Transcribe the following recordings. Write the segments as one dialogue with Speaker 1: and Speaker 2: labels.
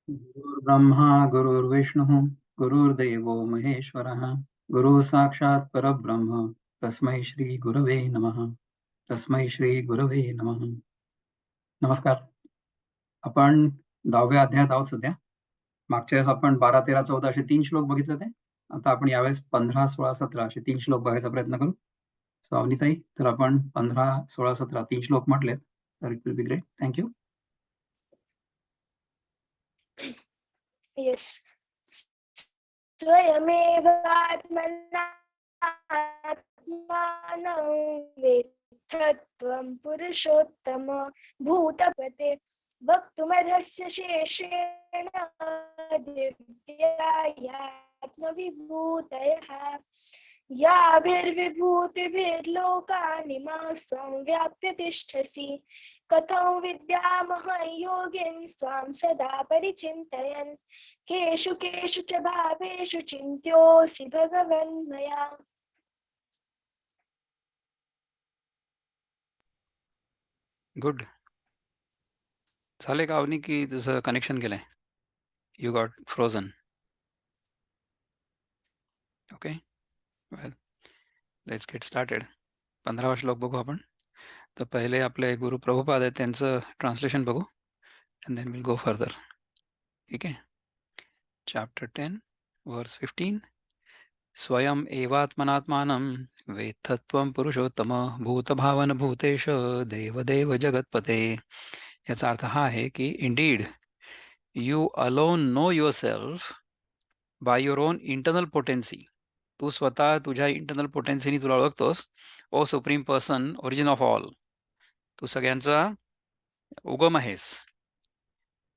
Speaker 1: गुरुर्ब्रह्मा गुरुर्विष्णुः गुरुर्देवो महेश्वरः गुरुः साक्षात् परब्रह्म तस्मै श्री गुरवे नमः. तस्मै श्री गुरवे नमः. नमस्कार. आपण 10व्या अध्यायात आहोत सध्या. मागच्या वेळेस आपण 12, 13, 14 असे 3 श्लोक बघितले होते. आता आपण यावेळेस 15, 16, 17 असे 3 श्लोक बघायचा प्रयत्न करू. सो अवनीताई, तर आपण 15, 16, 17 3 श्लोक म्हटलेत तर it will be great. Thank you.
Speaker 2: Yes. स्वयमेवात्मनात्मानं वेत्थत्वं पुरुषोत्तम भूतपते वक्तुमर्हस्य शेषेण दिव्यात्मविभूतयः याभिर्विभूतिभिर्लोकानिमा स्वं व्याप्य तिष्ठसि कथं विद्यामहं योगिन् स्वां सदा परिचिन्तयन् केषु केषु च भावेषु चिन्त्योऽसि भगवन् मया.
Speaker 3: गुड. झाले का अवनी की तुझं कनेक्शन केलंय? You got frozen. Okay, well let's get started. 15वा श्लोक बघू आपण. तर पहिले आपले गुरु प्रभुपाद आहेत त्यांचं ट्रान्सलेशन बघू and then will go further. ठीक आहे. चॅप्टर 10 वर्स 15. स्वयं एवात्मनात्मानं वेत्थत्वं पुरुषोत्तम भूतभावन भूतेश देवदेव जगतपते. याचा अर्थ हा आहे की indeed you alone know your self by your own internal potency. तू स्वतः तुझ्या इंटरनल पोटेन्सीनी तुला ओळखतोस. O supreme person, origin of all. तू सगळ्यांचा उगम आहेस.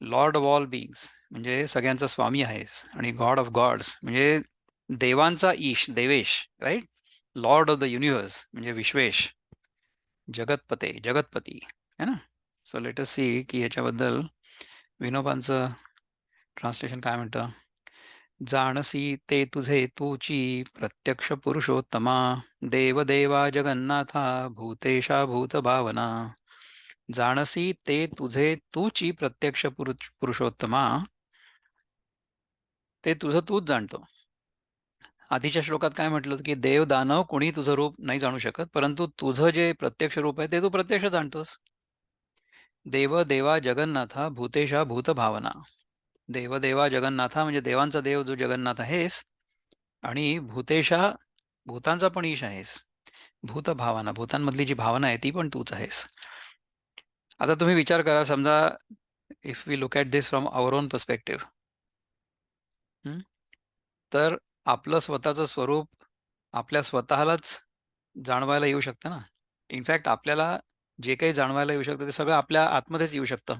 Speaker 3: लॉर्ड ऑफ ऑल बीइंग्स म्हणजे सगळ्यांचा स्वामी आहेस. आणि गॉड ऑफ गॉड्स म्हणजे देवांचा ईश, देवेश, right. Lord of the universe म्हणजे विश्वेश. जगतपते, जगतपती है ना. सो लेट अस सी की ह्याच्याबद्दल विनोबांचं ट्रान्सलेशन काय म्हणतं. जाणसी ते तुझे तूची प्रत्यक्ष पुरुषोत्तमा देवदेवा जगन्नाथा भूतेशा भूतभावना. जाणसी ते तुझे तूची प्रत्यक्ष पुरुषोत्तमा. ते तुझं तूच जाणतो. आधीच्या श्लोकात काय म्हटलं की देव दानव कोणी तुझं रूप नाही जाणू शकत, परंतु तुझं जे प्रत्यक्ष रूप आहे ते तू प्रत्यक्ष जाणतोस. देव देवा जगन्नाथा भूतेशा भूतभावना. देवदेवा जगन्नाथा म्हणजे देवांचा देव जो जगन्नाथ आहेस, आणि भूतेशा भूतांचा पण ईश आहेस. भूतभावना भूतांमधली जी भावना आहे ती पण तूच आहेस. आता तुम्ही विचार करा, समजा if we look at this from our own perspective, तर आपलं स्वतःचं स्वरूप आपल्या स्वतःलाच जाणवायला येऊ शकतं ना. इनफॅक्ट आपल्याला जे काही जाणवायला येऊ शकतं ते सगळं आपल्या आतमध्येच येऊ शकतं.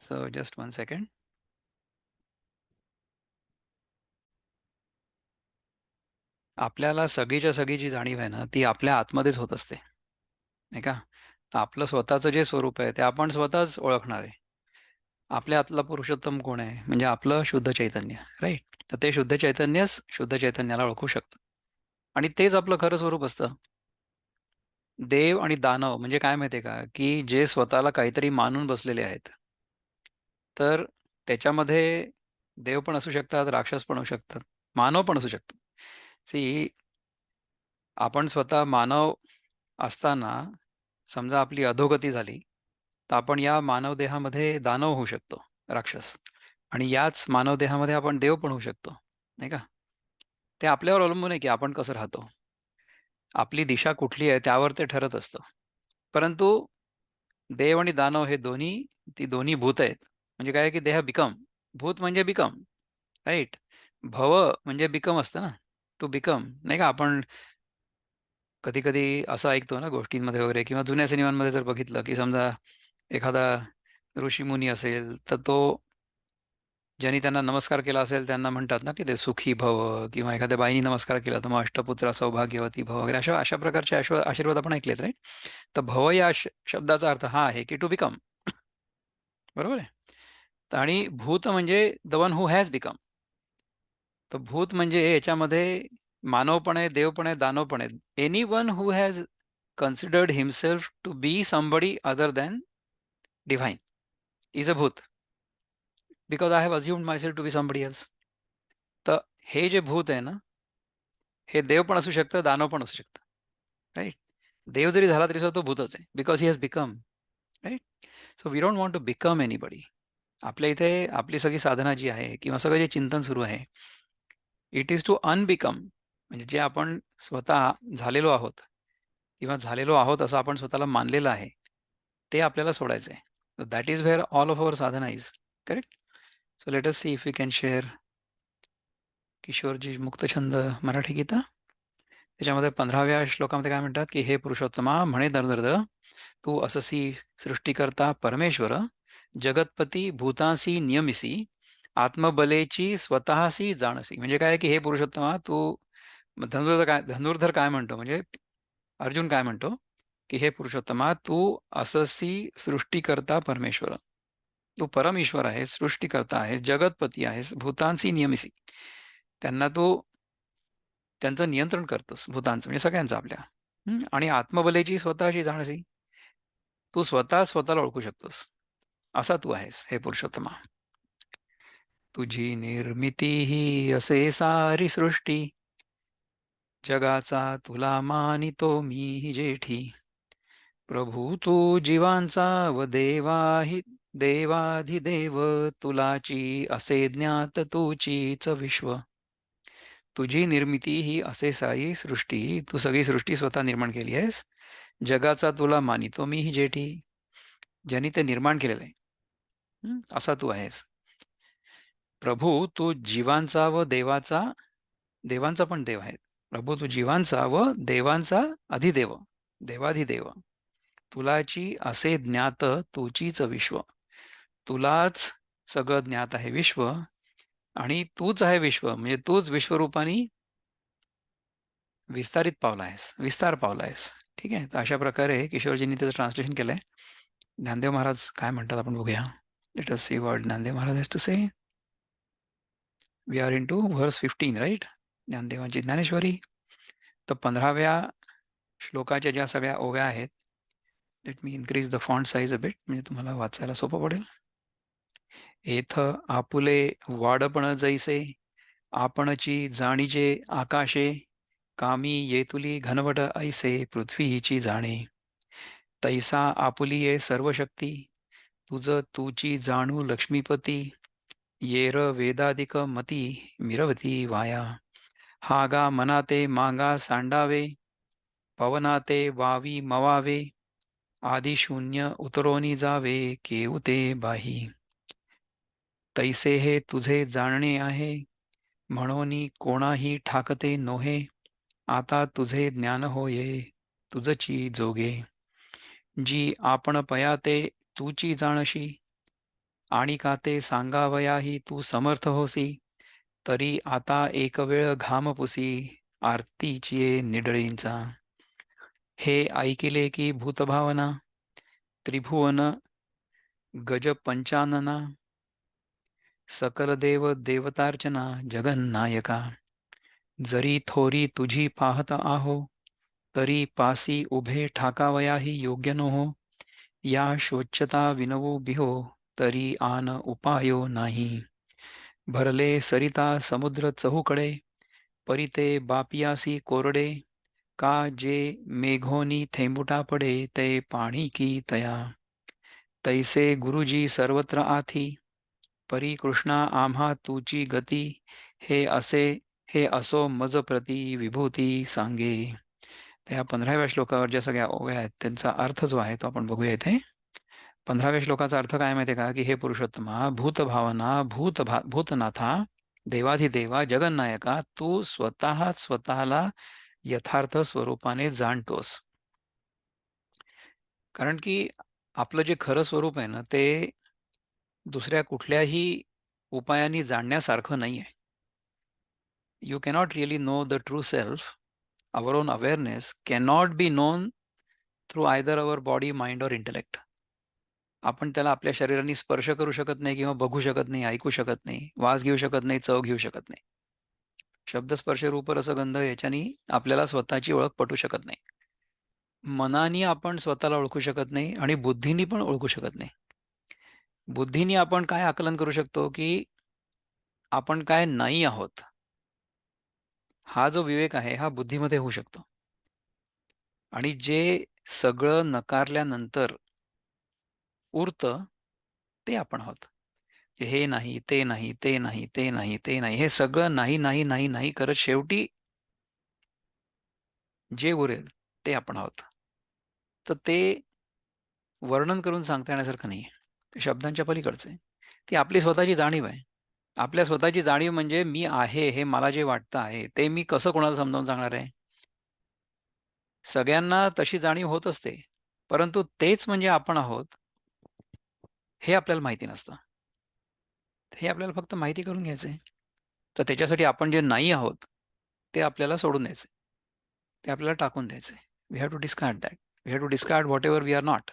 Speaker 3: So just 1 second. आपल्याला सगळीच्या सगळी जी जाणीव आहे ना ती आपल्या आतमध्येच होत असते, नाही का. तर आपलं स्वतःचं जे स्वरूप आहे ते आपण स्वतःच ओळखणार आहे. आपल्या आतला पुरुषोत्तम कोण आहे म्हणजे आपलं शुद्ध चैतन्य, राईट. तर ते शुद्ध चैतन्यच शुद्ध चैतन्याला ओळखू शकतं आणि तेच आपलं खरं स्वरूप असतं. देव आणि दानव म्हणजे काय माहिती आहे का, की जे स्वतःला काहीतरी मानून बसलेले आहेत. तर त्याच्यामध्ये देव पण असू शकतात, राक्षस पण असू शकतात, मानव पण असू शकतात. सी, आपण स्वतः मानव असताना समजा आपली अधोगती झाली तर आपण या मानव देहामध्ये दानव होऊ शकतो, राक्षस. आणि याच मानव देहामध्ये आपण देव पण होऊ शकतो, नाही का. ते आपल्यावर अवलंबून आहे की आपण कसं राहतो, आपली दिशा कुठली आहे त्यावर ते ठरत असतं. परंतु देव आणि दानव हे दोन्ही, ती दोन्ही भूत आहेत. म्हणजे काय की देह बिकम, भूत म्हणजे बिकम, राईट. भव म्हणजे बिकम असतं ना, टू बिकम, नाही का. आपण कधी कधी असं ऐकतो ना गोष्टींमध्ये वगैरे किंवा जुन्या सिनेमांमध्ये जर बघितलं की समजा एखादा ऋषीमुनी असेल तर तो ज्यांनी त्यांना नमस्कार केला असेल त्यांना म्हणतात ना की ते सुखी भव, किंवा एखाद्या बाईनी नमस्कार केला तर मग अष्टपुत्रा सौभाग्यवती भव वगैरे अशा अशा प्रकारचे आशीर्वाद आपण ऐकलेत, राईट. तर भव या शब्दाचा अर्थ हा आहे की टू बिकम, बरोबर आहे. आणि भूत म्हणजे the one who has become. तर भूत म्हणजे याच्यामध्ये मानव पण आहे, देव पण आहे, दानव पण आहे. Any one who has considered himself to be somebody other than divine is a भूत. Because I have assumed myself to be somebody else. तर हे जे भूत आहे ना, हे देव पण असू शकतं, दानव पण असू शकतं. राईट. देव जरी झाला तरी सुद्धा तो भूतच आहे, because he has become. Right. So we don't want to become anybody. आपल्या इथे आपली सगळी साधना जी आहे किंवा सगळं जे चिंतन सुरू आहे, इट इज टू अनबिकम. म्हणजे जे आपण स्वतः झालेलो आहोत किंवा झालेलो आहोत असं आपण स्वतःला मानलेलं आहे, ते आपल्याला सोडायचं आहे. That is where all of our sadhana is. Correct. So let us see if we can share Kishorji मुक्तछंद मराठी गीता. त्याच्यामध्ये 15व्या श्लोकामध्ये काय म्हणतात की हे पुरुषोत्तमा म्हणे दरदर तू अससी सृष्टीकर्ता परमेश्वर, जगतपती भूतासी नियमिसी, आत्मबलेची स्वतःसी जाणसी. म्हणजे काय की हे पुरुषोत्तमा तू, धनुर्धर काय म्हणतो, म्हणजे अर्जुन काय म्हणतो की हे पुरुषोत्तमा तू अससी सृष्टीकर्ता परमेश्वर, तू परमेश्वर आहेस, सृष्टीकर्ता आहेस, जगतपती आहेस, भूतांसी नियमिसी, त्यांना तू त्यांचं नियंत्रण करतोस, भूतांचं म्हणजे सगळ्यांचं आपल्या. आणि आत्मबलेची स्वतःची जाणसी, तू स्वतः स्वतःला ओळखू शकतोस, असा तू आहेस हे पुरुषोत्तमा. तुझी निर्मिती ही असे सारी सृष्टी, जगाचा तुला मानितो मी जेठी. प्रभू तू जीवांचा व देवाही देवाधिदेव, तुलाची असे ज्ञात तूचीच विश्व. तुझी निर्मिती ही असे सारी सृष्टी, तू सगळी सृष्टी स्वतः निर्माण केली आहेस. जगाचा तुला मानितो मी ही जेठी, ज्यांनी ते निर्माण केलेलं आहे, असा तू आहेस. प्रभू तू जीवांचा व देवाचा, देवांचा पण देव आहे. प्रभू तू जीवांचा व देवांचा अधिदेव, देवाधिदेव. तुलाची असे ज्ञात तुचीच विश्व, तुलाच सगळं ज्ञात आहे विश्व, आणि तूच आहे विश्व, म्हणजे तूच विश्वरूपाने विस्तारित पावला आहेस, विस्तार पावला आहेस. ठीक आहे. तर अशा प्रकारे किशोरजींनी त्याचं ट्रान्सलेशन केलंय. ज्ञानदेव महाराज काय म्हणतात आपण बघूया. Let us see what Gyandev Maharaj has to say. We are into verse 15, right. ज्ञानदेवांची ज्ञानेश्वरी. तर 15व्या श्लोकाच्या ज्या सगळ्या ओव्या आहेत, let me increase the font size a bit, म्हणजे तुम्हाला वाचायला सोपं पडेल. एथ आपुले वाडपण जैसे, आपणची जाणीजे आकाशे, कामी येतुली घनवट ऐसे पृथ्वीची जाणे. तैसा आपुलिये सर्व शक्ती, तुझ तुची जाणू लक्ष्मीपती. येर वेदाधिक मती, मिरवती वाया. हागा मनाते मागा सांडावे, पवनाते वावी मवावे. आदिशून्य उतरोनी जावे, केवते बाही. तैसे हे तुझे जाणणे आहे, म्हणून कोणाही ठाकते नोहे. आता तुझे ज्ञान होये, तुझची जोगे. जी आपण पयाते तूची जाणशी, आणि का ते सांगावयाही तू समर्थ होसी. तरी आता एक वेळ घाम पुसी, आरतीची निडळींचा. हे ऐकिले की भूतभावना, त्रिभुवन गज पंचानना. सकल देव देवतार्चना जगन्नायका. जरी थोरी तुझी पाहत आहो, तरी पासी उभे ठाकावयाही योग्य नोहो. या शोच्यता विनवू बिहो, तरी आन उपायो नाही. भरले सरिता समुद्र चहूकडे, परिते बापियासी कोरडे. का जे मेघोनी थेंबुटा पडे, ते पाणी की तया. तैसे गुरुजी सर्वत्र आथी, परी कृष्णा आम्हा तुची गती. हे असे हे असो मज प्रती विभूती सांगे. त्या 15व्या श्लोकावर ज्या सगळ्या ओव्या आहेत त्यांचा अर्थ जो आहे तो आपण बघूया इथे. 15व्या श्लोकाचा अर्थ काय माहिती का, की हे पुरुषोत्तमा, भूतभावना, भूतनाथा, देवाधिदेवा, जगन्नायका, तू स्वतः स्वतःला यथार्थ स्वरूपाने जाणतोस. कारण की आपलं जे खरं स्वरूप आहे ना, ते दुसऱ्या कुठल्याही उपायांनी जाणण्यासारखं नाही आहे. You cannot really know the true self. our own awareness cannot be known through either our body, mind or intellect. आपण त्याला आपल्या शरीराने स्पर्श करू शकत नाही, किंवा बघू शकत नाही, ऐकू शकत नाही, वास घेऊ शकत नाही, चव घेऊ शकत नाही. शब्द, स्पर्श, रूप, रसगंध याच्यानी आपल्याला स्वतःची ओळख पटू शकत नाही. मनाने आपण स्वतःला ओळखू शकत नाही, आणि बुद्धीने पण ओळखू शकत नाही. बुद्धीने आपण काय आकलन करू शकतो की आपण काय नाही आहोत. हा जो विवेक आहे हा बुद्धीमध्ये होऊ शकतो. आणि जे सगळं नकारल्यानंतर उरतं ते आपण आहोत. हे नाही, ते नाही, ते नाही, ते नाही, ते नाही, हे सगळं नाही, नाही, नाही, नाही करत शेवटी जे उरेल ते आपण आहोत. तर ते वर्णन करून सांगता येण्यासारखं नाहीये. ते शब्दांच्या पलीकडचं आहे. ती आपली स्वतःची जाणीव आहे. आपल्या स्वतःची जाणीव म्हणजे मी आहे, हे मला जे वाटतं आहे, ते मी कसं कोणाला समजावून सांगणार आहे? सगळ्यांना तशी जाणीव होत असते. परंतु तेच म्हणजे आपण आहोत, हे आपल्याला माहिती नसतं. हे आपल्याला फक्त माहिती करून घ्यायचं आहे. तर त्याच्यासाठी आपण जे नाही आहोत, ते आपल्याला सोडून द्यायचं ते आपल्याला टाकून द्यायचं we have to discard that. We have to discard whatever we are not.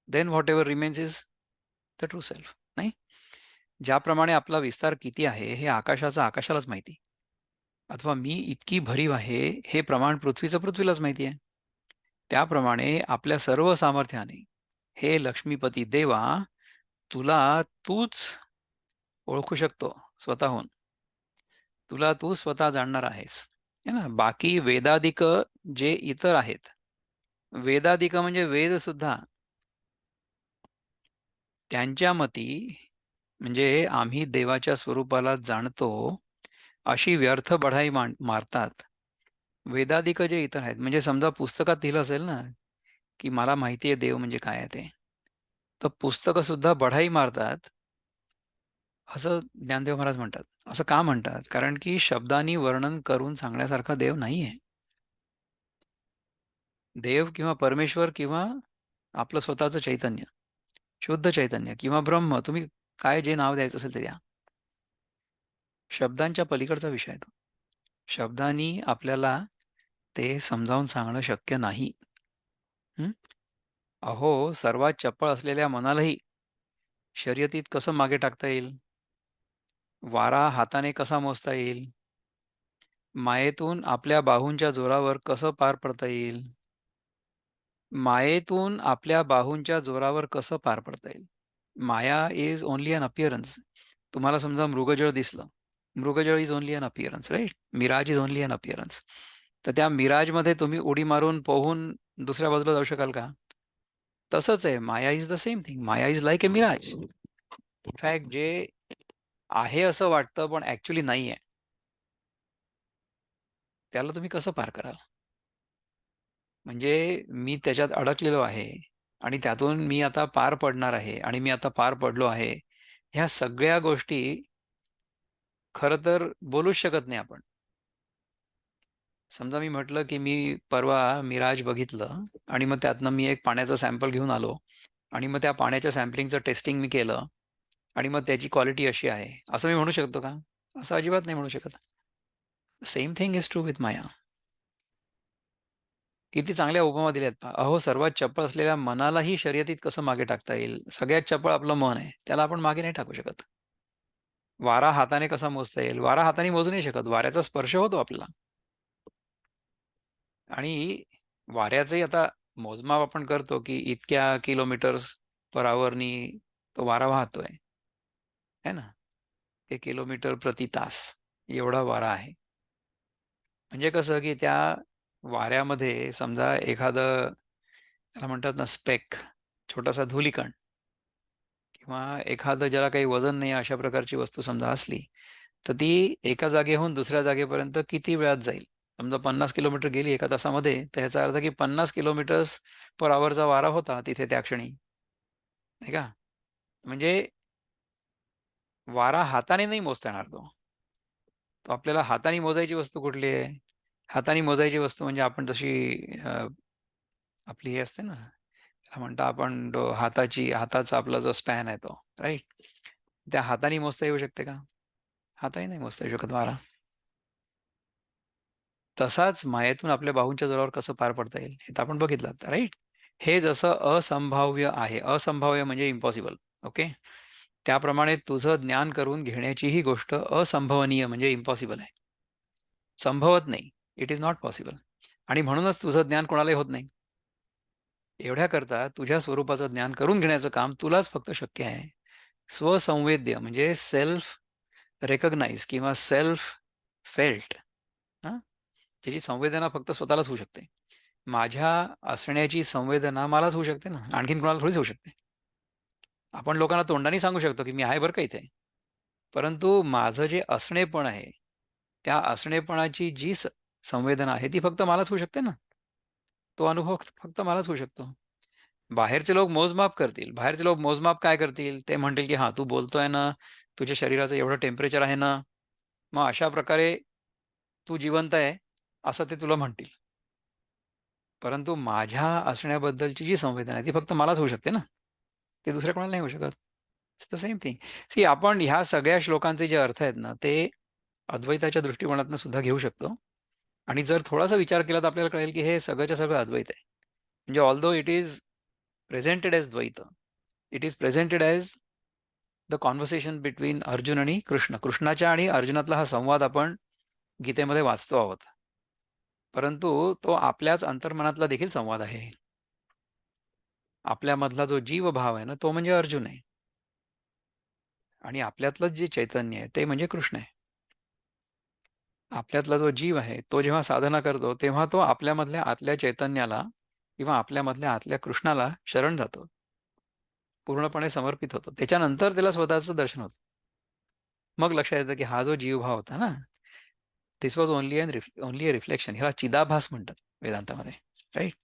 Speaker 3: Then whatever remains is the true self. नाही? ज्याप्रमाणे आपला विस्तार किती आहे, हे आकाशाचं आकाशालाच माहिती. अथवा मी इतकी भरीव आहे, हे प्रमाण पृथ्वीचं पृथ्वीलाच माहिती आहे. त्याप्रमाणे आपल्या सर्व सामर्थ्याने, हे लक्ष्मीपती देवा, तुला तूच ओळखू शकतो स्वतःहून. तुला तू स्वतः जाणणार आहेस. है ना? बाकी वेदादिक जे इतर आहेत, वेदादिक म्हणजे वेद सुद्धा, त्यांच्या मती म्हणजे आम्ही देवाच्या स्वरूपाला जाणतो अशी व्यर्थ बढाई मारतात. वेदादिक जे इतर आहेत म्हणजे समजा पुस्तकात दिलं असेल ना की मला माहिती आहे देव म्हणजे काय आहे ते, तर पुस्तकं सुद्धा बढाई मारतात असं ज्ञानदेव महाराज म्हणतात. असं का म्हणतात? कारण की शब्दांनी वर्णन करून सांगण्यासारखा देव नाहीये. देव किंवा परमेश्वर किंवा आपलं स्वतःचं चैतन्य, शुद्ध चैतन्य किंवा ब्रह्म, तुम्ही काय जे नाव द्यायचं असेल ते द्या. शब्दांच्या पलीकडचा विषय आहे तो. शब्दांनी आपल्याला ते समजावून सांगणं शक्य नाही. हं? अहो, सर्वात चपळ असलेल्या मनालाही शर्यतीत कसं मागे टाकता येईल? वारा हाताने कसा मोजता येईल? मायेतून आपल्या बाहूंच्या जोरावर कसं पार पडता येईल? मायेतून आपल्या बाहूंच्या जोरावर कसं पार पडता येईल? Maya is only an appearance. तुम्हाला समजा मृगजळ दिसलं. मृगजळ is only an appearance, right? Mirage is only an appearance. तर त्या मिराजमध्ये तुम्ही उडी मारून पोहून दुसऱ्या बाजूला जाऊ शकाल का? तसंच आहे. Maya is the same thing. Maya is like a mirage. In fact जे आहे असं वाटतं पण ॲक्चुअली नाहीये. त्याला तुम्ही कसं पार कराल? म्हणजे मी त्याच्यात अडकलेलो आहे आणि त्यातून मी आता पार पडणार आहे आणि मी आता पार पडलो आहे. ह्या सगळ्या गोष्टी खरं तर बोलूच शकत नाही आपण. समजा मी म्हटलं, की मी परवा मिराज बघितलं आणि मग त्यातनं मी एक पाण्याचा सॅम्पल घेऊन आलो आणि मग त्या पाण्याच्या सॅम्पलिंगचं टेस्टिंग मी केलं आणि मग त्याची क्वालिटी अशी आहे, असं मी म्हणू शकतो का? असं अजिबात नाही म्हणू शकत. Same thing is true with maya. किती चांगल्या उपमा दिल्यात पहा. अहो, सर्वात चपळ असलेल्या मनालाही शर्यतीत कसं मागे टाकता येईल? सगळ्यात चपळ आपलं मन आहे. त्याला आपण मागे नाही टाकू शकत. वारा हाताने कसा मोजता येईल? वारा हाताने मोजू नाही शकत. वाऱ्याचा स्पर्श होतो आपल्याला. आणि वाऱ्याचंही आता मोजमाप आपण करतो, की इतक्या किलोमीटर्स पर अवरनी तो वारा वाहतोय, है ना? ते किलोमीटर प्रति तास एवढा वारा आहे. म्हणजे कसं, की त्या वाऱ्यामध्ये समजा एखादं त्याला म्हणतात ना स्पेक, छोटासा धूलिकण किंवा एखादं ज्याला काही वजन नाही अशा प्रकारची वस्तू समजा असली, तर ती एका जागेहून दुसऱ्या जागेपर्यंत किती वेळात जाईल? समजा 50 किलोमीटर गेली एका तासामध्ये, तर ह्याचा अर्थ की 50 किलोमीटर्स पर अवरचा वारा होता तिथे त्या क्षणी, नाही का? म्हणजे वारा हाताने नाही मोजता येणार तो. तो आपल्याला हाताने मोजायची वस्तू कुठली आहे? हाताने मोजायची वस्तू म्हणजे आपण जशी आपली हे असते ना, त्याला म्हणतो आपण हाताचा आपला जो स्पॅन आहे तो, राइट? त्या हाताने मोजता येऊ शकते का? हाताने नाही मोजता येऊ शकत वारा. तसाच मायेतून आपल्या बाहूंच्या जोरावर कसं पार पडता येईल, हे तर आपण बघितलं, राइट? हे जसं असंभाव्य आहे, असंभाव्य म्हणजे इम्पॉसिबल, ओके? त्याप्रमाणे तुझं ज्ञान करून घेण्याची ही गोष्ट असंभवनीय म्हणजे इम्पॉसिबल आहे. संभवत नाही. It is not possible. आणि म्हणूनच तुझं ज्ञान कोणालाही होत नाही. एवढ्याकरता तुझ्या स्वरूपाचं ज्ञान करून घेण्याचं काम तुलाच फक्त शक्य आहे. स्वसंवेद्य म्हणजे सेल्फ रेकग्नाइज किंवा सेल्फ फेल्ट, हा, ज्याची संवेदना फक्त स्वतःलाच होऊ शकते. माझ्या असण्याची संवेदना मलाच होऊ शकते ना, आणखीन कोणाला थोडीच होऊ शकते. आपण लोकांना तोंडाने सांगू शकतो की मी आहे बरं का इथे, परंतु माझं जे असणेपण आहे, त्या असणेपणाची जी संवेदना आहे ती फक्त मलाच होऊ शकते ना. तो अनुभव फक्त मलाच होऊ शकतो. बाहेरचे लोक मोजमाप करतील. बाहेरचे लोक मोजमाप काय करतील? ते म्हणतील की हां, तू बोलतोय ना, तुझ्या शरीराचं एवढं टेम्परेचर आहे ना, मग अशा प्रकारे तू जिवंत आहे, असं ते तुला म्हणतील. परंतु माझ्या असण्याबद्दलची जी संवेदना आहे ती फक्त मलाच होऊ शकते ना. ते दुसऱ्या कोणाला नाही होऊ शकत. It's the same thing. See, आपण ह्या सगळ्या श्लोकांचे जे अर्थ आहेत ना, ते अद्वैताच्या दृष्टिकोनातून सुद्धा घेऊ शकतो. आणि जर थोडासा विचार केला तर आपल्याला कळेल की हे सगळंच्या सगळं अद्वैत आहे. म्हणजे although it is presented as dvaita, it is presented as the conversation between Arjun आणि कृष्ण. कृष्णाच्या आणि अर्जुनातला हा संवाद आपण गीतेमध्ये वाचतो आहोत. परंतु तो आपल्याच अंतर्मनातला देखील संवाद आहे. आपल्यामधला जो जीवभाव आहे ना, तो म्हणजे अर्जुन आहे. आणि आपल्यातलं जे चैतन्य आहे ते म्हणजे कृष्ण आहे. आपल्यातला जो जीव आहे तो जेव्हा साधना करतो तेव्हा तो आपल्यामधल्या आतल्या चैतन्याला किंवा आपल्यामधल्या आतल्या कृष्णाला शरण जातो, पूर्णपणे समर्पित होतो. त्याच्यानंतर त्याला स्वतःचं दर्शन होतं. मग लक्षात येतं की हा जो जीवभाव होता ना, दिस वॉज ओनली अ रिफ्लेक्शन. ह्याला चिदाभास म्हणतात वेदांतामध्ये, राईट.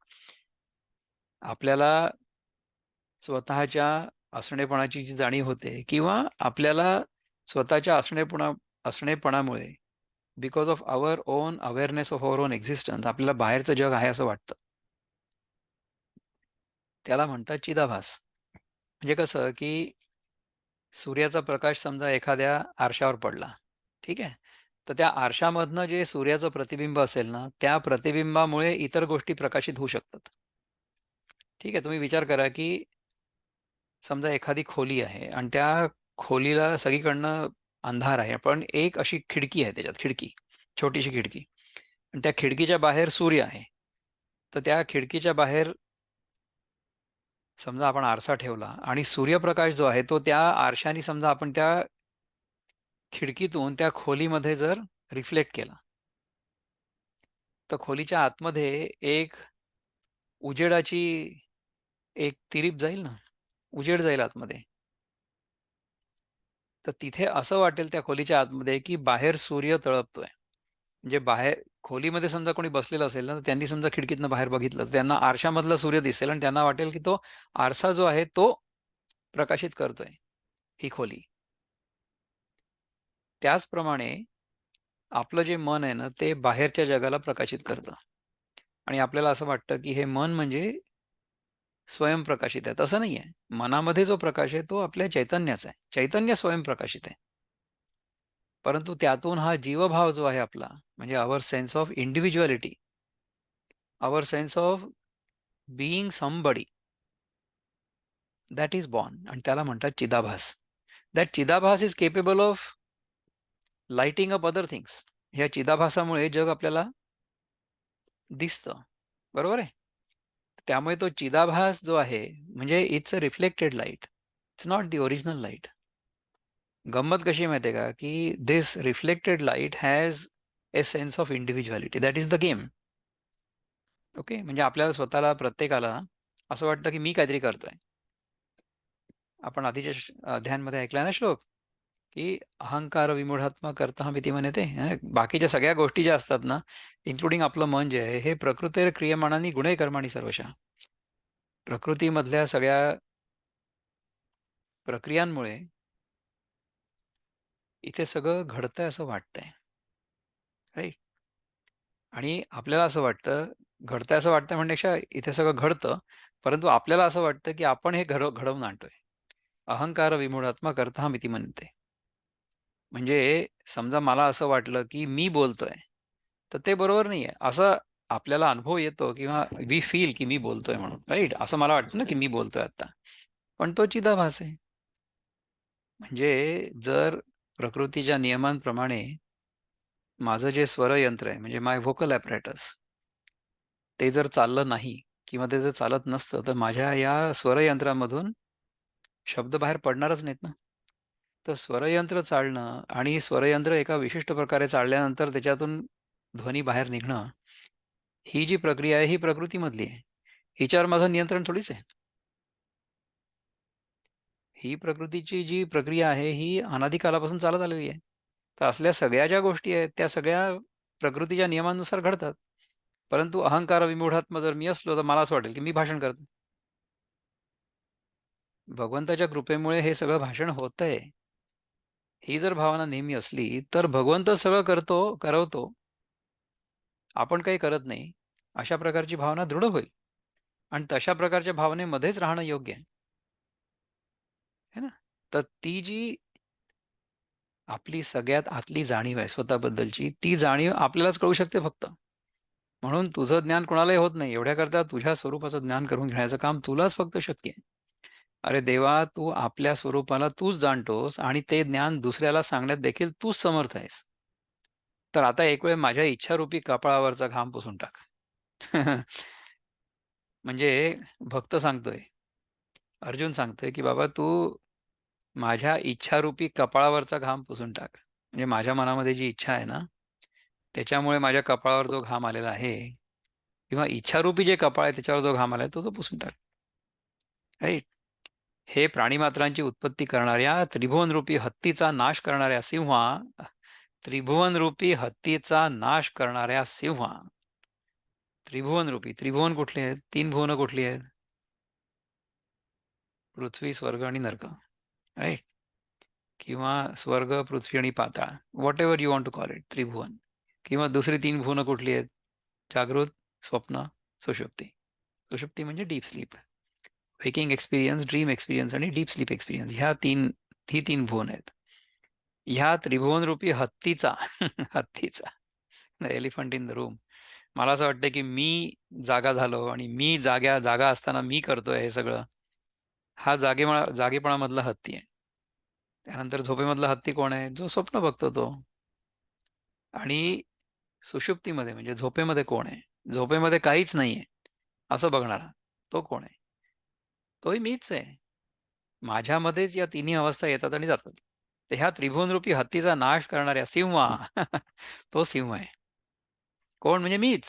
Speaker 3: आपल्याला स्वतःच्या असणेपणाची जी जाणीव होते किंवा आपल्याला स्वतःच्या असणेपणामुळे, because of our own awareness of our own existence, आपल्याला बाहेरचं जग आहे असं वाटतं. त्याला म्हणतात चिदाभास. म्हणजे कसं की सूर्याचा प्रकाश समजा एखाद्या आरशावर पडला, ठीक आहे, तर त्या आरशामधनं जे सूर्याचं प्रतिबिंब असेल ना, त्या प्रतिबिंबामुळे इतर गोष्टी प्रकाशित होऊ शकतात. ठीक आहे, तुम्ही विचार करा की समजा एखादी खोली आहे आणि त्या खोलीला सगळीकडनं अंधार आहे, पण एक अशी खिडकी आहे, त्याच्यात खिडकी, छोटीशी खिडकी, आणि त्या खिडकीच्या बाहेर सूर्य आहे. तर त्या खिडकीच्या बाहेर समजा आपण आरसा ठेवला आणि सूर्यप्रकाश जो आहे तो त्या आरशाने समजा आपण त्या खिडकीतून त्या खोलीमध्ये जर रिफ्लेक्ट केला, तर खोलीच्या आतमध्ये एक उजेडाची एक तिरीप जाईल ना, उजेड जाईल आतमध्ये. तर तिथे असं वाटेल त्या खोलीच्या आतमध्ये की बाहेर सूर्य तळपतोय. म्हणजे बाहेर खोलीमध्ये समजा कोणी बसलेलं असेल ना, तर त्यांनी समजा खिडकीतनं बाहेर बघितलं, तर त्यांना आरशामधला सूर्य दिसेल आणि त्यांना वाटेल की तो आरसा जो आहे तो प्रकाशित करतोय ही खोली. त्याचप्रमाणे आपलं जे मन आहे ना, ते बाहेरच्या जगाला प्रकाशित करतं. आणि आपल्याला असं वाटतं की हे मन म्हणजे स्वयंप्रकाशित आहे. तसं नाहीये. मनामध्ये जो प्रकाश आहे तो आपल्या चैतन्याचा आहे. चैतन्य स्वयंप्रकाशित आहे. परंतु त्यातून हा जीवभाव जो आहे आपला, म्हणजे our sense of individuality, our sense of being somebody, that is born, आणि त्याला म्हणतात चिदाभास. That chidabhasa is capable of lighting up other things. ह्या चिदाभासामुळे जग आपल्याला दिसतं. बरोबर आहे? त्यामुळे तो चिदाभास जो आहे म्हणजे it's a reflected light, it's not the original light. गंमत कशी माहिती आहे का, की this reflected light has a sense of individuality, that is the game. Okay, म्हणजे आपल्याला स्वतःला, प्रत्येकाला असं वाटतं की मी काहीतरी करतोय. आपण आधीच्या अध्यायांमध्ये ऐकलाय ना श्लोक, की अहंकार विमूढात्मा करता भीती म्हणते. बाकीच्या सगळ्या गोष्टी ज्या असतात ना, इन्क्लुडिंग आपलं मन जे आहे, हे प्रकृती क्रियमाणांनी गुणे कर्माणी सर्वशः, प्रकृतीमधल्या सगळ्या प्रक्रियांमुळे इथे सगळं घडतंय असं वाटतंय, राईट. आणि आपल्याला असं वाटतं, घडतंय असं वाटतं म्हणण्यापेक्षा इथे सगळं घडतं, परंतु आपल्याला असं वाटतं की आपण हे घडवून आणतोय. अहंकार विमूढात्मा करता भीती म्हणते. म्हणजे समजा मला असं वाटलं की मी बोलतोय, तर ते बरोबर नाहीये. असं आपल्याला अनुभव येतो किंवा वी फील की मी बोलतोय म्हणून, राईट. असं मला वाटतं ना की मी बोलतोय आता, पण तो चिदाभास आहे. म्हणजे जर प्रकृतीच्या नियमांप्रमाणे माझं जे स्वरयंत्र आहे, म्हणजे माय व्होकल ॲपरेटस, ते जर चाललं नाही किंवा ते जर चालत नसतं, तर माझ्या या स्वरयंत्रामधून शब्द बाहेर पडणारच नाहीत ना. तर स्वरयंत्र चालणं आणि स्वरयंत्र एका विशिष्ट प्रकारे चालल्यानंतर त्याच्यातून ध्वनी बाहेर निघणं, ही जी प्रक्रिया आहे ही प्रकृतीमधली आहे. हिच्यावर माझं नियंत्रण थोडीच आहे. ही प्रकृतीची जी प्रक्रिया आहे ही अनादी कालापासून चालत आलेली आहे. तर असल्या सगळ्या ज्या गोष्टी आहेत त्या सगळ्या प्रकृतीच्या नियमानुसार घडतात. परंतु अहंकार विमूढात्मा जर मी असलो तर मला असं वाटेल की मी भाषण करतो. भगवंताच्या कृपेमुळे हे सगळं भाषण होतंय. ही जर भावना नेहमी असली तर भगवंत सगळं करवतो. आपण काही करत नाही. अशा प्रकारची भावना दृढ होईल आणि तशा प्रकारच्या भावनेमध्येच राहणं योग्य आहे. है ना? तर ती जी आपली सगळ्यात आतली जाणीव आहे स्वतःबद्दलची, ती जाणीव आपल्यालाच कळू शकते फक्त. म्हणून तुझं ज्ञान कोणालाही होत नाही. एवढ्याकरता तुझ्या स्वरूपाचं ज्ञान करून घेण्याचं काम तुलाच फक्त शक्य आहे. अरे देवा, तू आपल्या स्वरूपाला तूच जाणतोस आणि ते ज्ञान दुसऱ्याला सांगण्यात देखील तूच समर्थ आहेस. तर आता एक वेळ माझ्या इच्छारूपी कपाळावरचा घाम पुसून टाक. म्हणजे भक्त सांगतोय, अर्जुन सांगतोय, की बाबा तू माझ्या इच्छारूपी कपाळावरचा घाम पुसून टाक. म्हणजे माझ्या मनामध्ये जी इच्छा आहे ना, त्याच्यामुळे माझ्या कपाळावर जो घाम आलेला आहे किंवा इच्छारूपी जे कपाळ आहे त्याच्यावर जो घाम आलाय तो पुसून टाक. राईट? हे प्राणीमात्रांची उत्पत्ती करणाऱ्या त्रिभुवनरूपी हत्तीचा नाश करणाऱ्या सिंहा, त्रिभुवनरूपी हत्तीचा नाश करणाऱ्या सिंहा, त्रिभुवनरूपी, त्रिभुवन कुठले आहेत? 3 भुवनं कुठली आहेत? पृथ्वी, स्वर्ग आणि नरक. राईट? किंवा स्वर्ग, पृथ्वी आणि पाताळ. Whatever you want to call it, त्रिभुवन. किंवा दुसरी 3 भुवनं कुठली आहेत? जागृत, स्वप्न, सुषुप्ती. सुषुप्ती म्हणजे deep sleep. Waking experience, dream experience आणि डीप स्लीप एक्सपिरियन्स ही 3 भुवन आहेत. ह्या त्रिभुवनरूपी हत्तीचा हत्तीचा एलिफंट इन द रूम. मला असं वाटतं की मी जागा झालो आणि मी जागा असताना मी करतोय हे सगळं. हा जागेपणामधला हत्ती आहे. त्यानंतर झोपेमधला हत्ती कोण आहे? जो स्वप्न बघतो तो. आणि सुषुप्तीमध्ये म्हणजे झोपेमध्ये कोण आहे? झोपेमध्ये काहीच नाहीये असं बघणारा तो कोण आहे? तोही मीच आहे. माझ्यामध्येच या तिन्ही अवस्था येतात आणि जातात. तर ह्या त्रिभुवनरूपी हत्तीचा नाश करणाऱ्या सिंहा तो सिंह आहे. कोण? म्हणजे मीच.